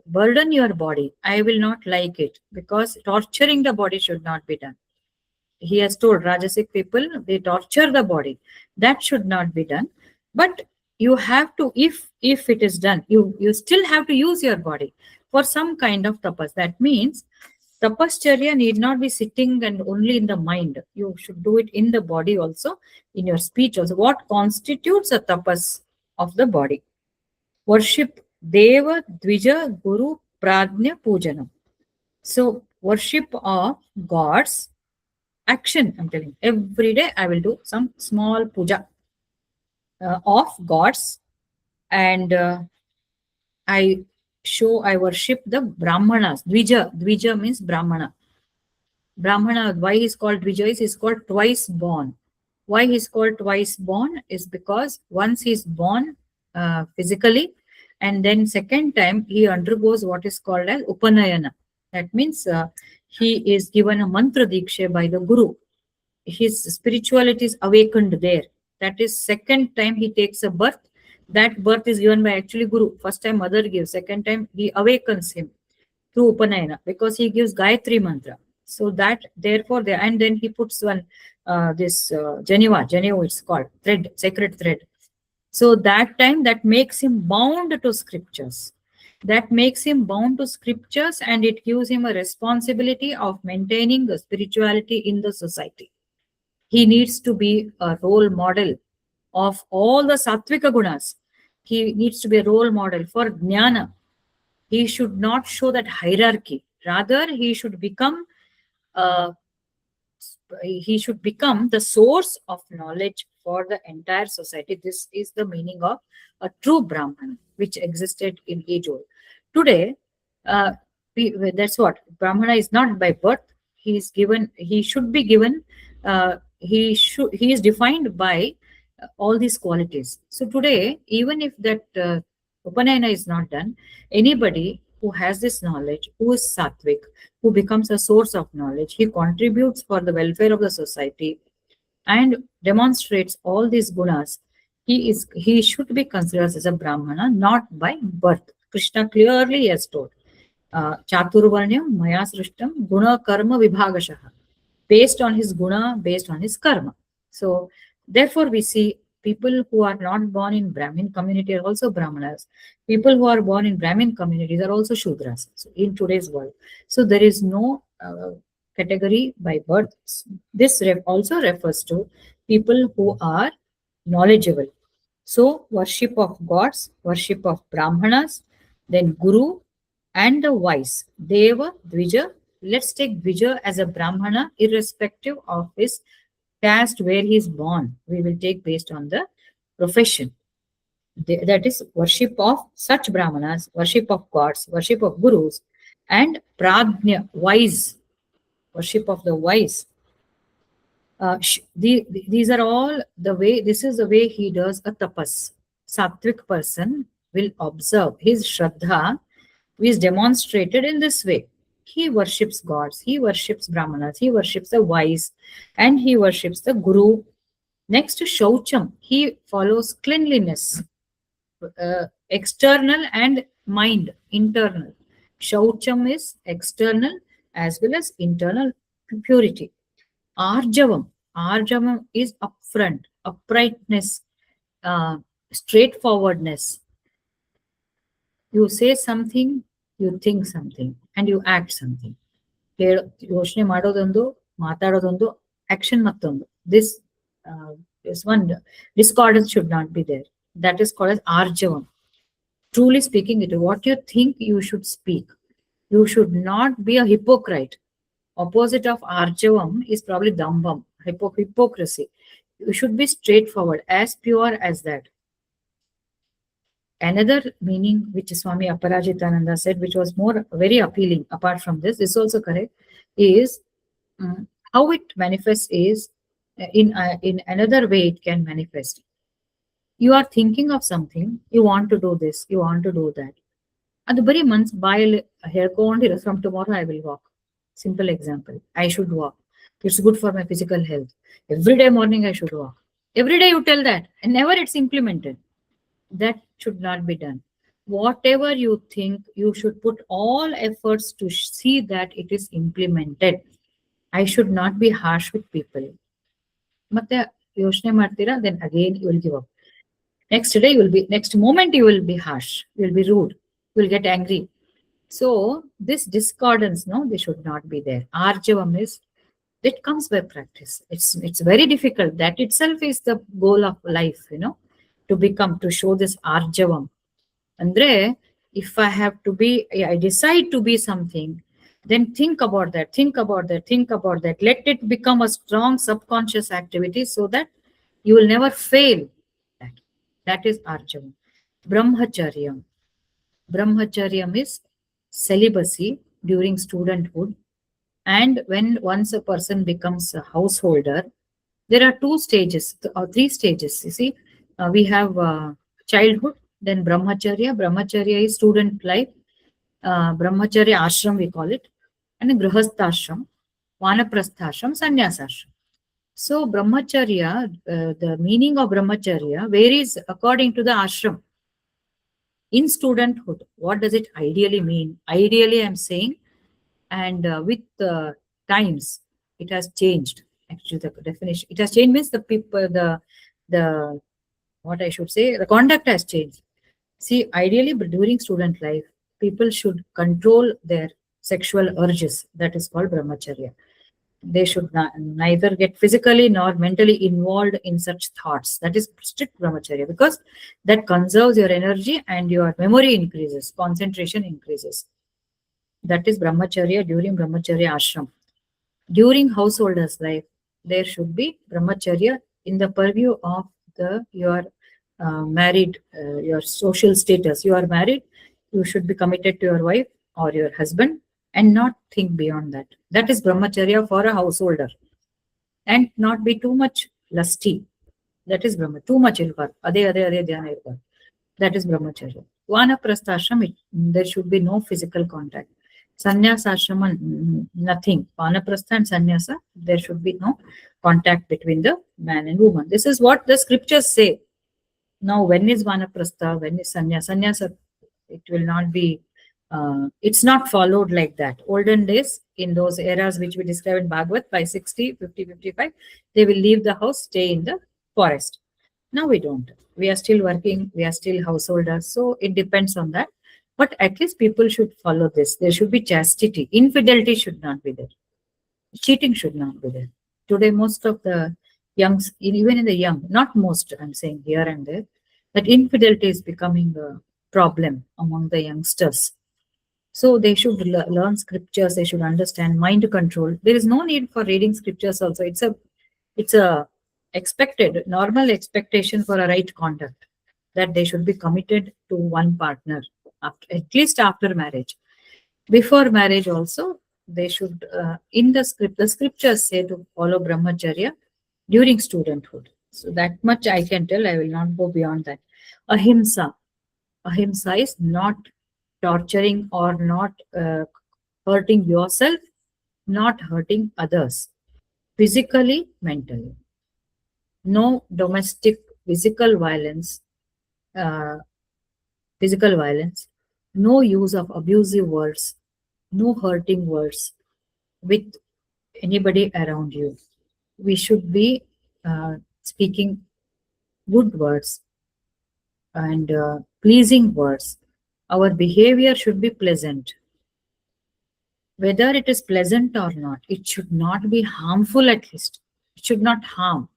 burden your body. I will not like it, because torturing the body should not be done. He has told Rajasic people, they torture the body. That should not be done. But you have to, if it is done, you still have to use your body for some kind of tapas. That means tapascharya need not be sitting and only in the mind. You should do it in the body also, in your speech also. What constitutes a tapas of the body? Worship Deva, Dvija, Guru, Pradnya, Pujanam. So worship of gods, action. I'm telling you, every day I will do some small puja of gods, and I worship the Brahmanas. Dvija means Brahmana. Why he is called Dvija is he's called twice born. Why he is called twice born is because once he is born physically, and then second time he undergoes what is called as Upanayana. That means he is given a mantra diksha by the Guru. His spirituality is awakened there. That is second time he takes a birth. That birth is given by actually Guru. First time mother gives, second time he awakens him. through Upanayana, because he gives Gayatri mantra. So that therefore there, and then he puts one this Geneva it's called thread, sacred thread. So that time that makes him bound to scriptures. That makes him bound to scriptures, and it gives him a responsibility of maintaining the spirituality in the society. He needs to be a role model of all the sattvika gunas. He needs to be a role model for jnana. He should not show that hierarchy. Rather, uh, he should become the source of knowledge for the entire society. This is the meaning of a true Brahman, which existed in age old. Today, uh, that's what Brahmana is not by birth. He is given. He should be given. He is defined by all these qualities. So today, even if that Upanayana is not done, anybody who has this knowledge, who is sattvic, who becomes a source of knowledge, he contributes for the welfare of the society and demonstrates all these gunas. He should be considered as a Brahmana, not by birth. Krishna clearly has told, Chaturvarnyam Maya Srishtam Guna Karma Vibhagashaha, based on his guna, based on his karma. So, therefore, we see people who are not born in Brahmin community are also Brahmanas. People who are born in Brahmin communities are also Shudras, so in today's world. So, there is no category by birth. This also refers to people who are knowledgeable. So, worship of gods, worship of Brahmanas, then Guru, and the wise. Deva, Dvija. Let's take Dvija as a Brahmana, irrespective of his caste, where he is born. We will take based on the profession. That is worship of such Brahmanas, worship of gods, worship of gurus, and Prajna, wise, worship of the wise. These are all the way, this is the way he does a tapas. Sattvic person will observe his Shraddha is demonstrated in this way. He worships gods, he worships Brahmanas, he worships the wise, and he worships the Guru. Next to Shaucham, he follows cleanliness, external and mind, internal. Shaucham is external as well as internal purity. Arjavam. Arjavam is upfront, uprightness, uh, straightforwardness. You say something, you think something, and you act something. ಯೋಚನೆ ಮಾಡೋದೊಂದು, ಮಾತಾಡೋದೊಂದು, action ಮತ್ತೊಂದು. This one discordance should not be there. That is called as arjavam. Truly speaking, it is what you think you should speak. You should not be a hypocrite. Opposite of arjavam is probably dambam, hypocrisy. You should be straightforward, as pure as that. Another meaning which Swami Aparajitananda said, which was more very appealing apart from this, is also correct, is how it manifests is in another way it can manifest. You are thinking of something, you want to do this, you want to do that. At the very months, from tomorrow I will walk. Simple example. I should walk. It's good for my physical health. Every day morning I should walk. Every day you tell that, and never it's implemented. That should not be done. Whatever you think, you should put all efforts to see that it is implemented. I should not be harsh with people. ಮತ್ತೆ ಯೋಚನೆ ಮಾಡ್ತೀರಾ, then again you will give up. Next day you will be, next moment you will be harsh, you will be rude, you will get angry. So this discordance, no, they should not be there. Arjavam is, it comes by practice. It's very difficult. That itself is the goal of life, to become, to show this arjavam. Andre, if I have to be, I decide to be something, then think about that, think about that, think about that. Let it become a strong subconscious activity so that you will never fail. That is arjavam. Brahmacharyam. Brahmacharyam is celibacy during studenthood. And when once a person becomes a householder, there are two stages or three stages. You see, we have childhood, then brahmacharya. Brahmacharya is student life. Brahmacharya ashram we call it, and grahasthashram, vanaprasthashram, sannyasashram. So brahmacharya, the meaning of brahmacharya varies according to the ashram. In studenthood, what does it ideally mean? Ideally, I'm saying, and with times, it has changed. Actually, the definition, it has changed means the people, the what I should say, the conduct has changed. See, ideally, but during student life, people should control their sexual urges. That is called brahmacharya. They should neither get physically nor mentally involved in such thoughts. That is strict brahmacharya, because that conserves your energy and your memory increases, concentration increases. That is brahmacharya during brahmacharya ashram. During householder's life, there should be brahmacharya in the purview of the your married, your social status. You are married, you should be committed to your wife or your husband and not think beyond that. That is brahmacharya for a householder, and not be too much lusty. That is brahma. Too much ilkar. Ade dhyana irkar. That is brahmacharya. Vanaprastha ashram, there should be no physical contact. Sannyasa ashrama, nothing. Vanaprastha and sannyasa, there should be no contact between the man and woman. This is what the scriptures say. Now, when is vanaprastha? When is sannyasa? Sannyasa, it will not be, it's not followed like that. Olden days, in those eras which we describe in Bhagavad, by 60, 50, 55, they will leave the house, stay in the forest. Now we don't. We are still working, we are still householders. So it depends on that. But at least people should follow this. There should be chastity. Infidelity should not be there. Cheating should not be there. Today, most of the youngs, even in the young, not most, I'm saying here and there, that infidelity is becoming a problem among the youngsters. So they should learn scriptures. They should understand mind control. There is no need for reading scriptures. Also, it's a expected normal expectation for a right conduct, that they should be committed to one partner after, at least after marriage. Before marriage also, they should, in the scriptures say to follow brahmacharya during studenthood. So that much I can tell. I will not go beyond that. Ahimsa. Ahimsa is not torturing or not hurting yourself, not hurting others, physically, mentally. No domestic physical violence, uh, no use of abusive words, no hurting words with anybody around you. We should be speaking good words and pleasing words. Our behavior should be pleasant. Whether it is pleasant or not, it should not be harmful at least. It should not harm.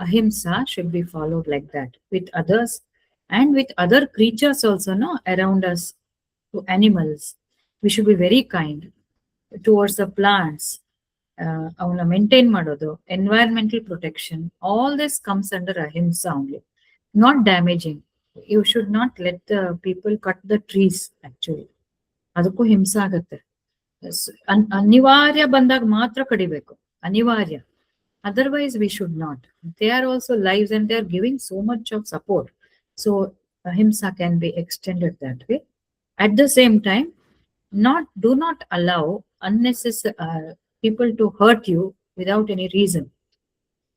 Ahimsa should be followed like that with others and with other creatures also, no, around us, to animals. We should be very kind towards the plants. ಅವನ್ನ maintain ಮಾಡೋದು, environmental protection, all this comes under ahimsa only. Not damaging. You should not let the people cut the trees actually. ಅದಕ್ಕೂ ಹಿಂಸೆ ಆಗತ್ತೆ. ಅನಿವಾರ್ಯ ಬಂದಾಗ ಮಾತ್ರ ಕಡಿಬೇಕು, ಅನಿವಾರ್ಯ. Otherwise, we should not. They are also lives and they are giving so much of support. So, ahimsa can be extended that way. At the same time, do not allow unnecessary people to hurt you without any reason.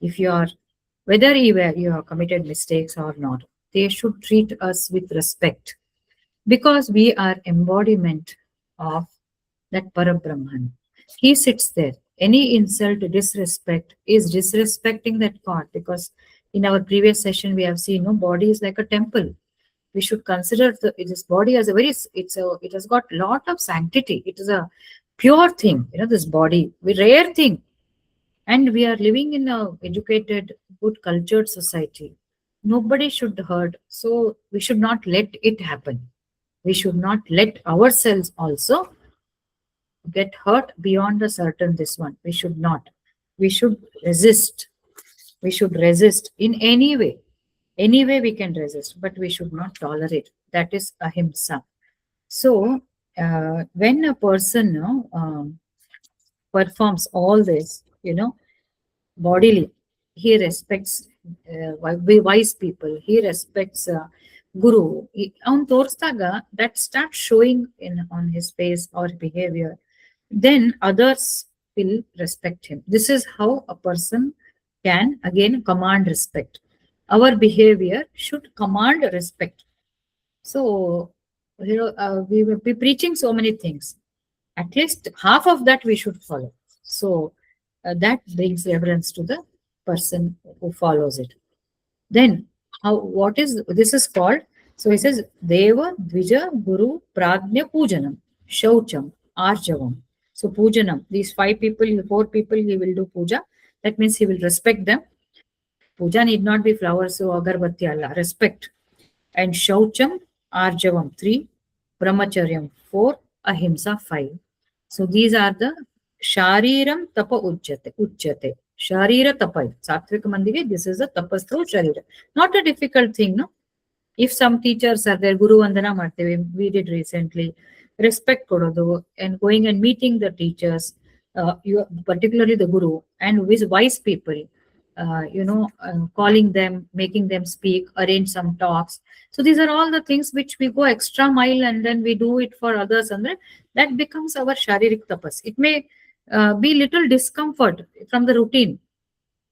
If you are, whether you have committed mistakes or not, they should treat us with respect, because we are embodiment of that Parabrahman. He sits there. Any insult, disrespect is disrespecting that God, because in our previous session we have seen, no, body is like a temple. We should consider this body as a very, it has got lot of sanctity. It is a pure thing, this body, a rare thing. And we are living in a educated, good cultured society. Nobody should hurt. So we should not let it happen. We should not let ourselves also get hurt beyond a certain this one. We should not. We should resist. We should resist in any way. Any way we can resist, but we should not tolerate. That is ahimsa. So when a person performs all this, bodily, he respects wise people. He respects guru. On Torstaga, that starts showing on his face or behavior. Then others will respect him. This is how a person can again command respect. Our behavior should command respect. So, we will be preaching so many things. At least half of that we should follow. So, that brings reverence to the person who follows it. Then, what is this is called? So, he says, Deva, Dvija, Guru, Prajna, Pujanam, Shaucham, Arjavam. So, Pujanam, these 5 people, 4 people, he will do puja. That means he will respect them. Puja need not be flowers or agarbatti, Allah. Respect. And Shaucham, Arjavam 3, Brahmacharyam 4, Ahimsa 5. So these are the Shariram Tapa Uchyate. Sharira Tapa. Satvika Mandige, this is a tapas through Sharira. Not a difficult thing, no? If some teachers are there, Guru Vandana Marteve, we did recently, respect Kododo, and going and meeting the teachers, particularly the Guru, and with wise people, calling them, making them speak, arrange some talks. So these are all the things which we go extra mile and then we do it for others, and then that becomes our sharirik tapas. It may be little discomfort from the routine,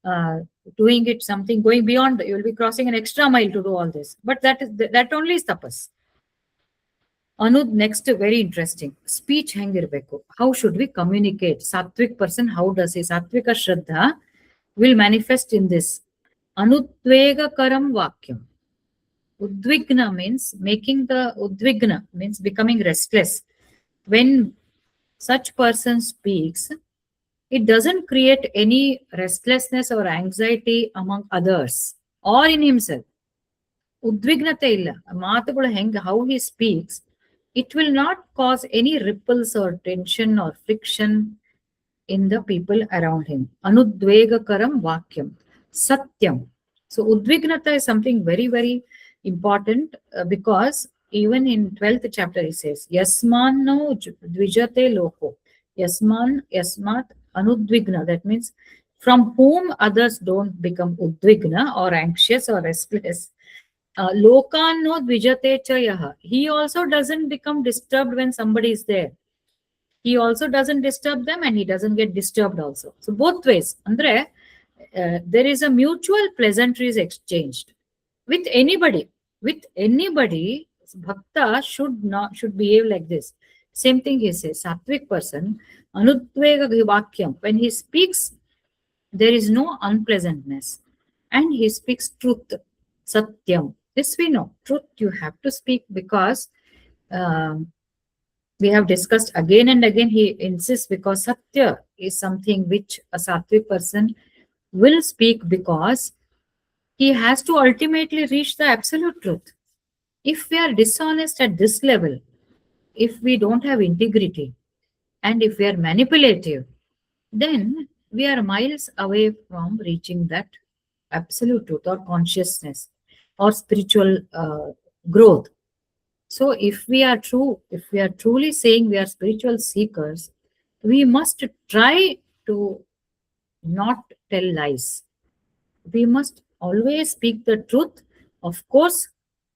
uh, doing it something going beyond. You will be crossing an extra mile to do all this, but that only is tapas. Anud, next, very interesting. Speech hangirbeku. How should we communicate? Sattvic person, how does he? Sattvika Shraddha will manifest in this. Anudvega karam vakyam. Udvigna means making the udvigna means becoming restless. When such person speaks, it doesn't create any restlessness or anxiety among others or in himself. ಉದ್ವಿಗ್ನತೆ ಇಲ್ಲ ಮಾತುಗಳು ಹೆಂಗೆ how he speaks, it will not cause any ripples or tension or friction in the people around him. Anudvegakaram vakyam satyam. So udvignata is something very very important, because even in 12th chapter he says yasmano dvijate loko, yasmat anudvigna. That means from whom others don't become udvigna or anxious or restless. Lokano dvijate chayaha. He also doesn't become disturbed when somebody is there. He also doesn't disturb them and he doesn't get disturbed also. So both ways. Andre, there is a mutual pleasantries exchanged with anybody. With anybody, bhakta should behave like this. Same thing he says. Sattvic person, anudvega vakyam. When he speaks, there is no unpleasantness, and he speaks truth. Satyam. This we know. Truth you have to speak, because we have discussed again and again. He insists because Satya is something which a Sattvic person will speak, because he has to ultimately reach the absolute truth. If we are dishonest at this level, if we don't have integrity, and if we are manipulative, then we are miles away from reaching that absolute truth or consciousness or spiritual growth. So if we are truly saying we are spiritual seekers, we must try to not tell lies. We must always speak the truth. Of course,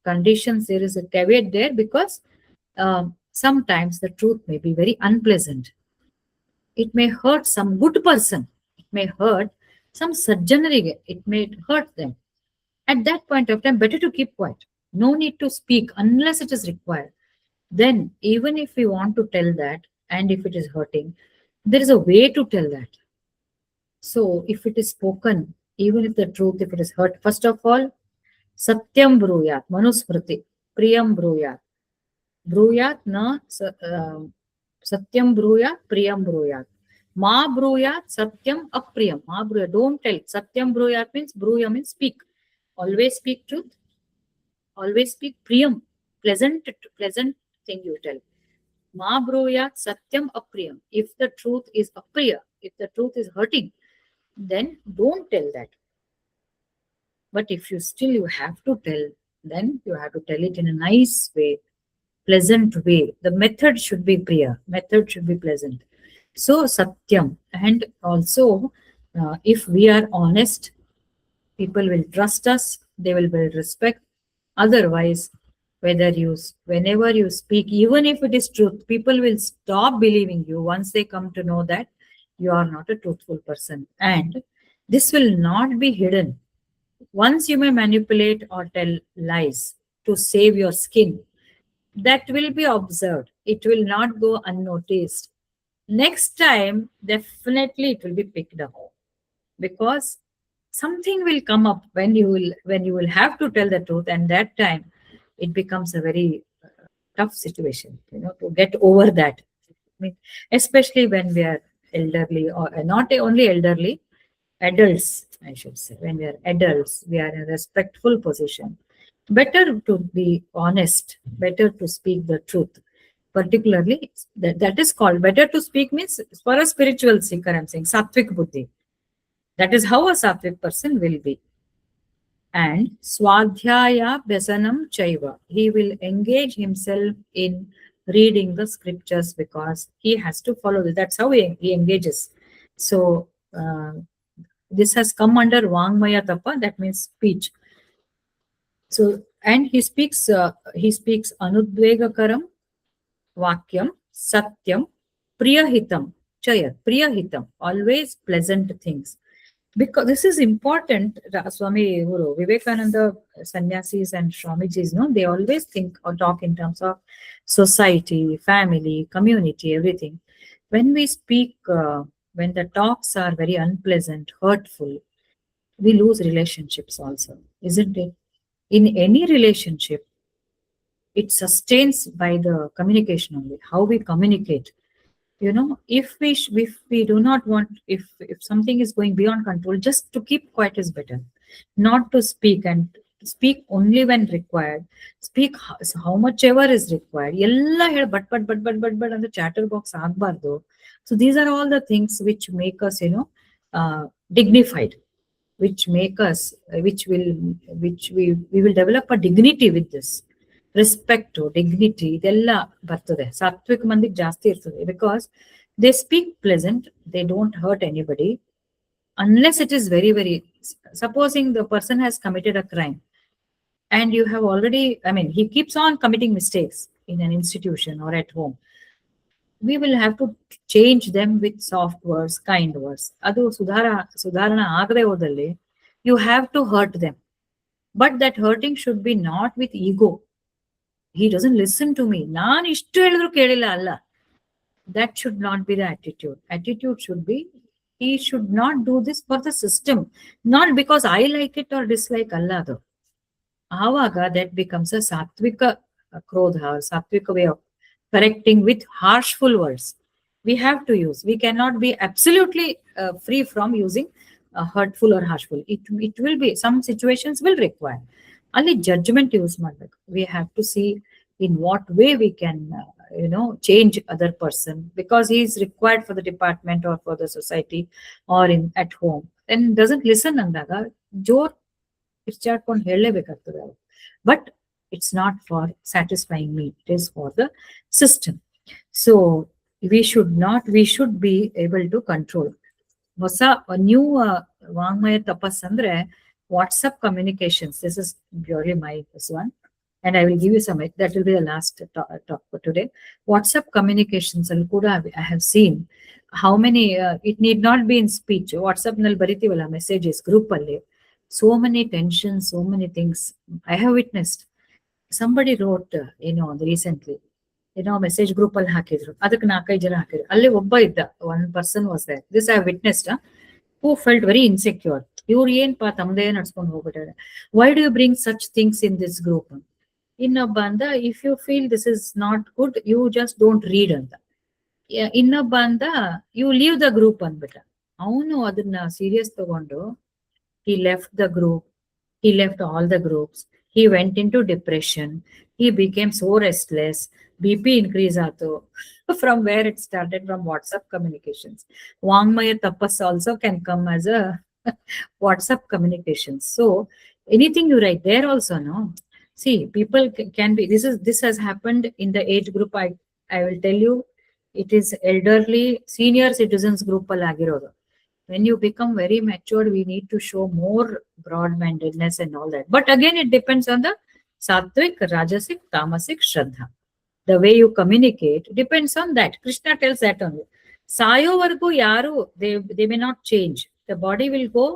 conditions, there is a caveat there, because sometimes the truth may be very unpleasant. It may hurt some good person. It may hurt some sajjanarige. It may hurt them. At that point of time, better to keep quiet. No need to speak unless it is required. Then, even if we want to tell that, and if it is hurting, there is a way to tell that. So, if it is spoken, even if the truth, if it is hurt, first of all, Satyam bruyat, Manusmriti, Priyam bruyat. Bruyat na Satyam bruyat, Priyam bruyat. Ma bruyat, Satyam apriyam. Ma bruyat, don't tell. Satyam bruyat means, bruya means speak. Always speak truth. Always speak priyam, pleasant thing you tell. Ma bruyat satyam apriyam. If the truth is apriya, if the truth is hurting, then don't tell that. But if you have to tell, then you have to tell it in a nice way, pleasant way. The method should be priya. Method should be pleasant. So satyam. And also, if we are honest, people will trust us. They will build respect. Otherwise, whenever you speak, even if it is truth, people will stop believing you once they come to know that you are not a truthful person. And this will not be hidden. Once you may manipulate or tell lies, to save your skin, that will be observed. It will not go unnoticed. Next time, definitely it will be picked up, because something will come up when you will have to tell the truth, and that time it becomes a very tough situation, to get over that. I mean, especially when we are elderly, or not only elderly, adults, I should say. When we are adults, we are in a respectful position. Better to be honest, better to speak the truth. Particularly, that is called better to speak means for a spiritual seeker, I'm saying sattvic buddhi. That is how a sattvic person will be. And swadhyaya vyasanam chaiva. He will engage himself in reading the scriptures, because he has to follow this. That's how he engages. So this has come under Vangmaya Tapa, that means speech. So, and he speaks Anudvegakaram Vakyam Satyam Priyahitam Chayat. Priyahitam, always pleasant things. Because this is important, Swami Vivekananda, sannyasis and Swamijis, no, they always think or talk in terms of society, family, community, everything. When we speak, when the talks are very unpleasant, hurtful, we lose relationships also, isn't it? In any relationship, it sustains by the communication only, how we communicate. If we do not want, if something is going beyond control, just to keep quiet is better. Not to speak, and speak only when required. Speak how much ever is required. Ella ಹೇಳಿ but on the chatter box ಆಗ್ಬಾರ್ದು. So these are all the things which make us, dignified, which make us, we will develop a dignity with this. Respect, dignity, ಇದೆಲ್ಲ ಬರ್ತದೆ ಸಾತ್ವಿಕ ಮಂದಿಗೆ ಜಾಸ್ತಿ ಇರ್ತದೆ. Because they speak pleasant, they don't hurt anybody, unless it is very, very, supposing the person has committed a crime and you have already, he keeps on committing mistakes in an institution or at home, we will have to change them with soft words, kind words. ಅದು ಸುಧಾರಣೆ ಆಗದೆ ಹೋದಲ್ಲಿ you have to hurt them. But that hurting should be not with ego. He doesn't listen to me. ನಾನು ಇಷ್ಟು ಹೇಳಿದ್ರು ಕೇಳಿಲ್ಲ ಅಲ್ಲ. That should not be the attitude. Attitude should be, he should not do this for the system, not because I like it or dislike Allah. ಆವಾಗ that becomes a satvika krodha, or satvika way of correcting with harshful words. We have to use. We cannot be absolutely free from using hurtful or harshful. It will be, some situations will require. ಅಲ್ಲಿ judgement use ಮಾಡ್ಬೇಕು. We have to see in what way we can change other person, because he is required for the department or for the society or in at home, then doesn't listen ಅಂದಾಗ ಜೋರ್ ಕಿರ್ಚಾಡ್ಕೊಂಡು ಹೇಳಲೇಬೇಕಾಗ್ತದೆ. But it's not for satisfying me, it is for the system. So we should be able to control. ಹೊಸ new ವಾಂಗ್ಮಯ ತಪಸ್ ಅಂದ್ರೆ WhatsApp communications. This is purely my this one, and I will give you some. That will be the last talk for today. WhatsApp communications. I have seen how many. It need not be in speech. WhatsApp nal baritivala messages group alli. So many tensions, so many things I have witnessed. Somebody wrote, recently, message group ಅಲ್ಲಿ ಹಾಕಿದ್ರು, ಅದಕ್ಕೆ 4-5 ಜನ ಹಾಕಿದ್ರು. ಅಲ್ಲಿ ಒಬ್ಬ ಇದ್ದ, one person was there. This I have witnessed. Who felt very insecure. ಇವ್ರು ಏನ್ಪಾ ತಮ್ಮದೇ ನಡ್ಸ್ಕೊಂಡು ಹೋಗ್ಬಿಟ್ಟಾರೆ, why do you bring such things in this group. ಇನ್ನೊಬ್ಬ ಅಂದ, if you feel this is not good, you just don't read ಅಂತ. ಇನ್ನೊಬ್ಬ ಅಂದ, ಯು ಲೀವ್ ದ ಗ್ರೂಪ್ ಅಂದ್ಬಿಟ್ಟ. ಅವನು ಅದನ್ನ ಸೀರಿಯಸ್ ತಗೊಂಡು, he left the group, he left all the groups, he went into depression, he became so restless, BP increase ಆಯ್ತು. From where it started, from WhatsApp communications. Vangmaya tapas also can come as a WhatsApp communications. So anything you write there also, no? See, people can be, this has happened in the age group. I will tell you, it is elderly senior citizens group alagirodu. When you become very matured, we need to show more broad-mindedness and all that. But again, it depends on the sattvic, rajasic, tamasic, shraddha. The way you communicate depends on that. Krishna tells that only. Sayovargu yaru, they may not change. The body will go,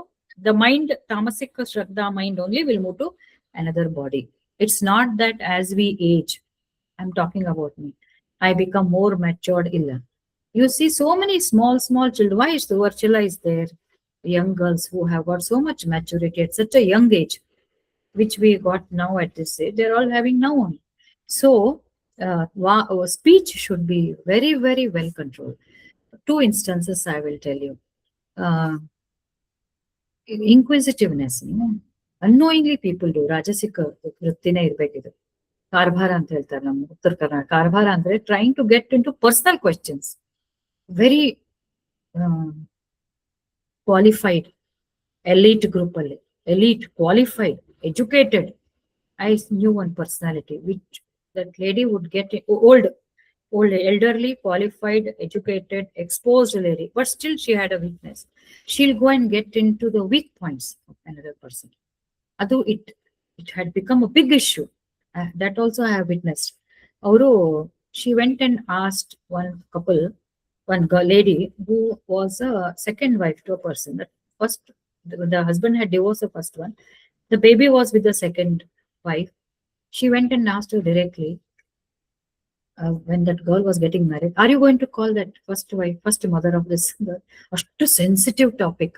the mind, tamasic, shraddha mind only will move to another body. It's not that as we age, I'm talking about me, I become more matured illa. You see so many small children. Why is the virtual is there? Young girls who have got so much maturity at such a young age, which we got now at this age, they're all having now only. So, speech should be very, very well controlled. Two instances I will tell you. Uh, Inquisitiveness, unknowingly people do. ರಾಜಸಿಕ ವೃತ್ತಿನೇ ಇರ್ಬೇಕಿದು. ಕಾರ್ಭಾರ ಅಂತ ಹೇಳ್ತಾರೆ ನಮ್ಮ ಉತ್ತರ ಕರ್ನಾಟಕ. ಕಾರ್ಭಾರ ಅಂದ್ರೆ trying to get into personal questions. Very qualified elite group ಅಲ್ಲಿ, elite, qualified, educated. I knew one personality which that lady would get old, elderly, qualified, educated, exposed lady, but still she had a weakness. She'll go and get into the weak points of another person. Although it had become a big issue. That also I have witnessed. Although she went and asked one couple, one girl, lady who was a second wife to a person. That first, the husband had divorced the first one. The baby was with the second wife. She went and asked her directly, when that girl was getting married, are you going to call that first wife, first mother of this girl? A sensitive topic.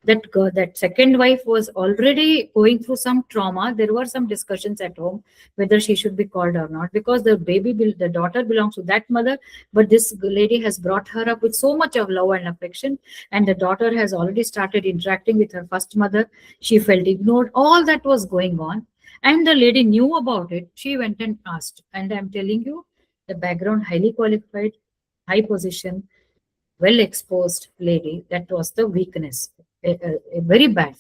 That girl, that second wife was already going through some trauma. There were some discussions at home whether she should be called or not, because the the daughter belongs to that mother, but this lady has brought her up with so much of love and affection, and the daughter has already started interacting with her first mother. She felt ignored. All that was going on, and the lady knew about it. She went and asked, and I'm telling you, the background, highly qualified, high position, well exposed lady, that was the weakness, a very bad.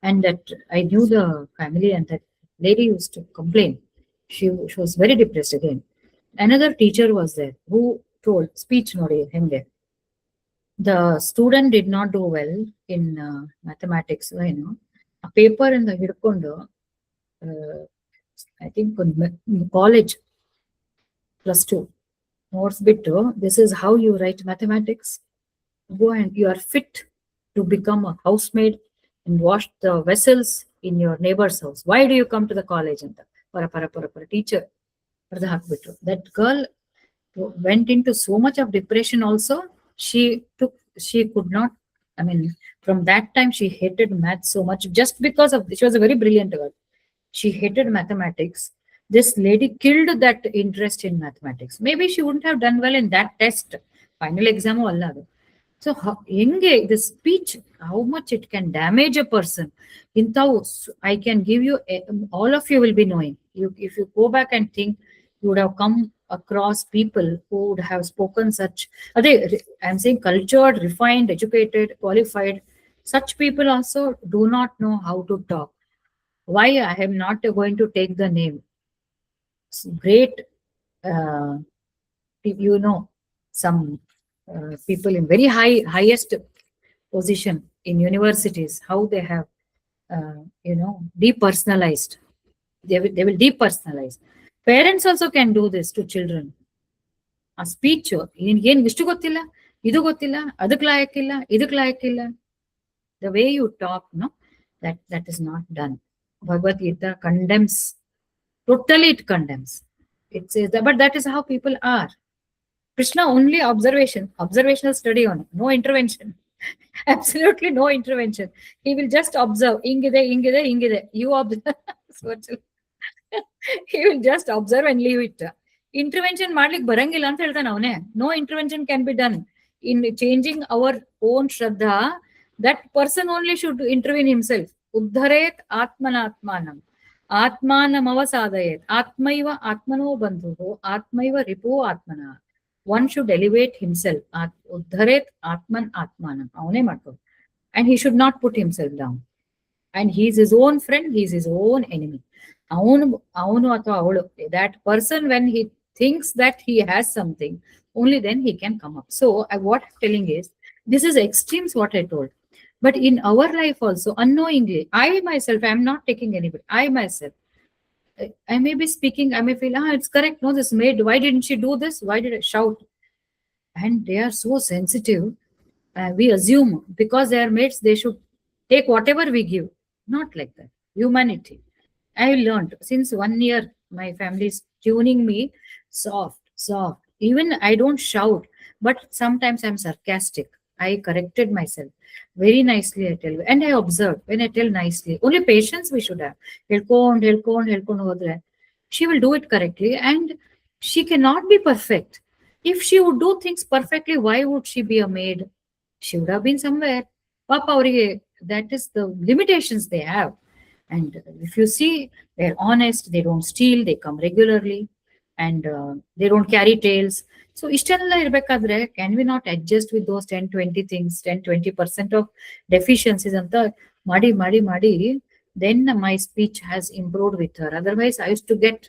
And that I knew the family, and that lady used to complain. She was very depressed again. Another teacher was there who told speech nodi henge. The student did not do well in mathematics, a paper in the ಹಿಡ್ಕೊಂಡು, I think college +2 notes ಬಿಟ್ಟು, this is how you write mathematics. Go and you are fit to become a housemaid and wash the vessels in your neighbor's house. Why do you come to the college? And para teacher. That girl went into so much of depression also. She could not, I mean, from that time she hated math so much, just because of, she was a very brilliant girl. She hated mathematics. This lady killed that interest in mathematics. Maybe she wouldn't have done well in that test, final exam all that. So the speech, how much it can damage a person. I can give you, all of you will be knowing. If you go back and think, you would have come across people who would have spoken such. I'm saying cultured, refined, educated, qualified. Such people also do not know how to talk. Why I am not going to take the name. Great, some people in very highest position in universities, how they have, depersonalized. They will depersonalize. Parents also can do this to children. A speech, ಏನ್ ಇಷ್ಟು ಗೊತ್ತಿಲ್ಲ, ಇದು ಗೊತ್ತಿಲ್ಲ, ಅದಕ್ಕೆ ಲಾಯಕ್ಕಿಲ್ಲ, ಇದಕ್ಕೆ ಲಾಯಕ್ಕಿಲ್ಲ. The way you talk, no, that is not done. Bhagavad Gita condemns. Totally it condemns. It says that, but that is how people are. Krishna only observational study on, no intervention. Absolutely no intervention. He will just observe. Ingide. You observe. He will just observe and leave it. Intervention ಮಾಡ್ಲಿಕ್ಕೆ ಬರಂಗಿಲ್ಲ ಅಂತ ಹೇಳ್ತಾನೆ ಅವನೇ. No intervention can be done in changing our own Shraddha. That person only should intervene himself. Uddharet atmanatmanam. Atmanamavasadayet. Atmaiva atmano bandhuho. Atmaiva ripu atmana. One should elevate himself. Uddharet atman atmanam. Avane ಮಾಡ್ಕೋ. And he should not put himself down. And he is his own friend, he is his own enemy. That person, when he thinks that he has something, only then he can come up. So what I'm telling is, this is extremes what I told. But in our life also, unknowingly, I myself, I am not taking anybody. I myself, I may be speaking, I may feel, it's correct. No, this maid, why didn't she do this? Why did I shout? And they are so sensitive. We assume because they are maids, they should take whatever we give. Not like that. Humanity. I learned since 1 year, my family is tuning me soft, soft. Even I don't shout, but sometimes I'm sarcastic. I corrected myself very nicely, I tell you. And I observe when I tell nicely. Only patience we should have. ಹೇಳ್ಕೊಂಡು ಹೋದ್ರೆ she will do it correctly, and she cannot be perfect. If she would do things perfectly, why would she be a maid? She would have been somewhere. Papa ಅವರಿಗೆ that is the limitations they have. And if you see, they're honest, they don't steal, they come regularly, and they don't carry tails. So ಇಷ್ಟೆಲ್ಲ ಇರ್ಬೇಕಾದ್ರೆ can we not adjust with those 10-20 things, 10-20% of deficiencies ಅಂತ ಮಾಡಿ then my speech has improved with her. Otherwise I used to get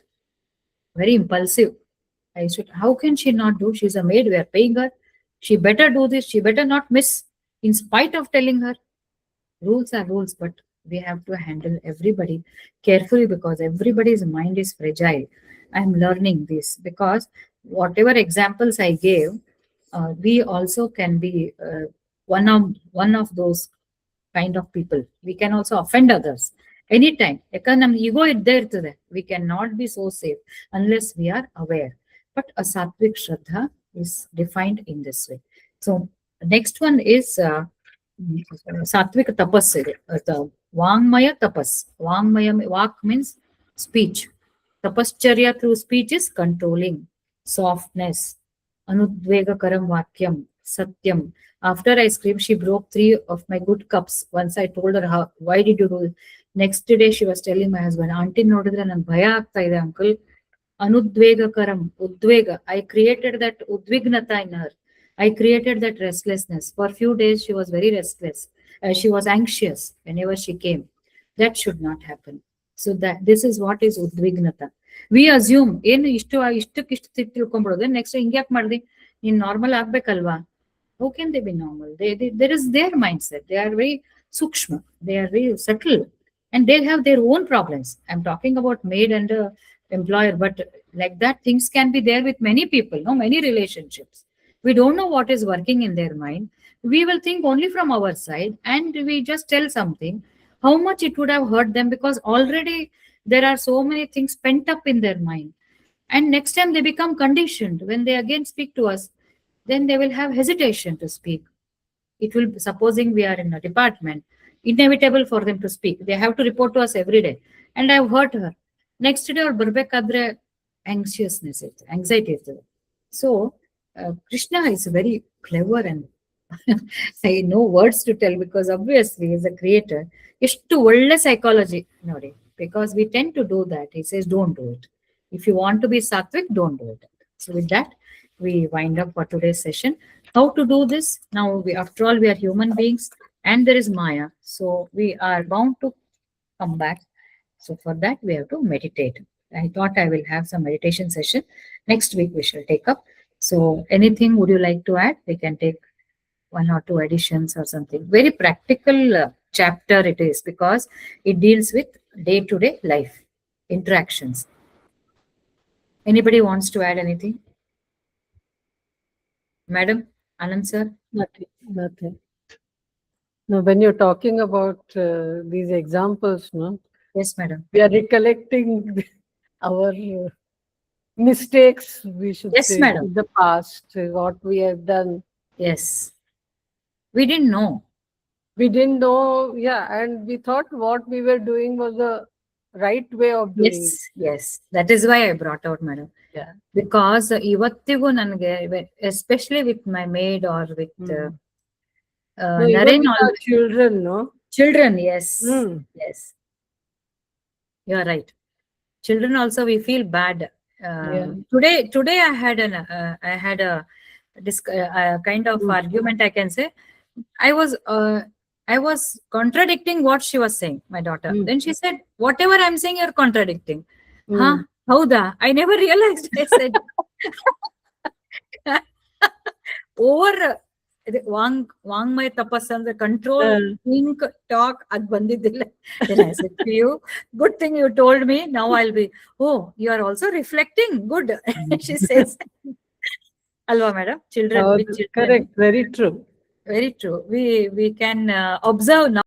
very impulsive. I said, how can she not do? She's a maid, we are paying her. She better do this, she better not miss, in spite of telling her. Rules are rules, but we have to handle everybody carefully because everybody's mind is fragile. I'm learning this because whatever examples I gave, we also can be one of those kind of people. We can also offend others anytime. ಯಾಕಂದ್ರೆ ನಮ್ಗೆ ಈಗೋ ಇದ್ದೇ ಇರ್ತದೆ. We cannot be so safe unless we are aware. But a sattvic shraddha is defined in this way. So next one is sattvic tapas. The Vangmaya tapas. Vangmaya, vak means speech. Tapascharya through speech is controlling, softness, anudvegakaram vakyam, satyam. After I screamed, she broke 3 of my good cups. Once I told her, how, why did you do it? Next day, she was telling my husband, Auntie nodidre nan bhaya aagta ide uncle. Anudvegakaram, udvega. I created that udvignata in her. I created that restlessness. For a few days, she was very restless. She was anxious whenever she came. That should not happen. So that this is what is udvignata. We assume ಏನು ಇಷ್ಟಕ್ಕಿಷ್ಟು ತಿಳ್ಕೊಂಡ್ಬಿಡೋದು next ಹಿಂಗ್ಯಾಕ್ ಮಾಡ್ದಿ ನೀನ್ normal ಆಗ್ಬೇಕಲ್ವಾ. How can they be normal? There is their mindset. They are very sukshma. They are very subtle, and they have their own problems. I'm talking about maid and employer, but like that, things can be there with many people. No, many relationships. We don't know what is working in their mind. We will think only from our side, and we just tell something. How much it would have hurt them because already there are so many things pent up in their mind. And next time they become conditioned. When they again speak to us, then they will have hesitation to speak. It will, supposing we are in a department, inevitable for them to speak. They have to report to us every day. And I've heard her. Next day or barbekadre anxiousness, anxiety. So Krishna is very clever and I know words to tell because obviously he's a creator. ಎಷ್ಟು ಒಳ್ಳೆ psychology ನೋಡಿ, because we tend to do that. He says, don't do it. If you want to be sattvic, don't do it. So with that, we wind up for today's session. How to do this? Now, after all, we are human beings and there is Maya. So we are bound to come back. So for that, we have to meditate. I thought I will have some meditation session. Next week, we shall take up. So anything would you like to add? We can take 1 or 2 additions or something. Very practical chapter it is because it deals with day-to-day life interactions. Anybody wants to add anything? Madam, Anand sir? Nothing. No, when you're talking about these examples, no? Yes, madam. We are recollecting our mistakes, we should Yes, say, madam. in the past, what we have done. Yes. We didn't know. We didn't know, yeah, and we thought what we were doing was the right way of doing it. Yes. That is why I brought out, madam. Yeah. Because ಇವತ್ತಿಗೂ ನನಗೆ, especially with my maid or with No, even with our children, no? Children, yes. Yes. You are right. Children also we feel bad. Today I had a kind of argument, I can say. I was contradicting what she was saying, my daughter. Then she said, whatever I'm saying, you're contradicting. Huh? Hauda? I never realized. I said, over ವಾಂಗ್ಮಯ ತಪಸ್ ಅಂದ್ರೆ control, think, talk, ಅದ್ ಬಂದಿದ್ದಿಲ್ಲ. Then I said to you, good thing you told me. Now I'll be, oh, you are also reflecting. Good. She says, alva madam, children, with children. Correct, very true. Very true. We can observe now.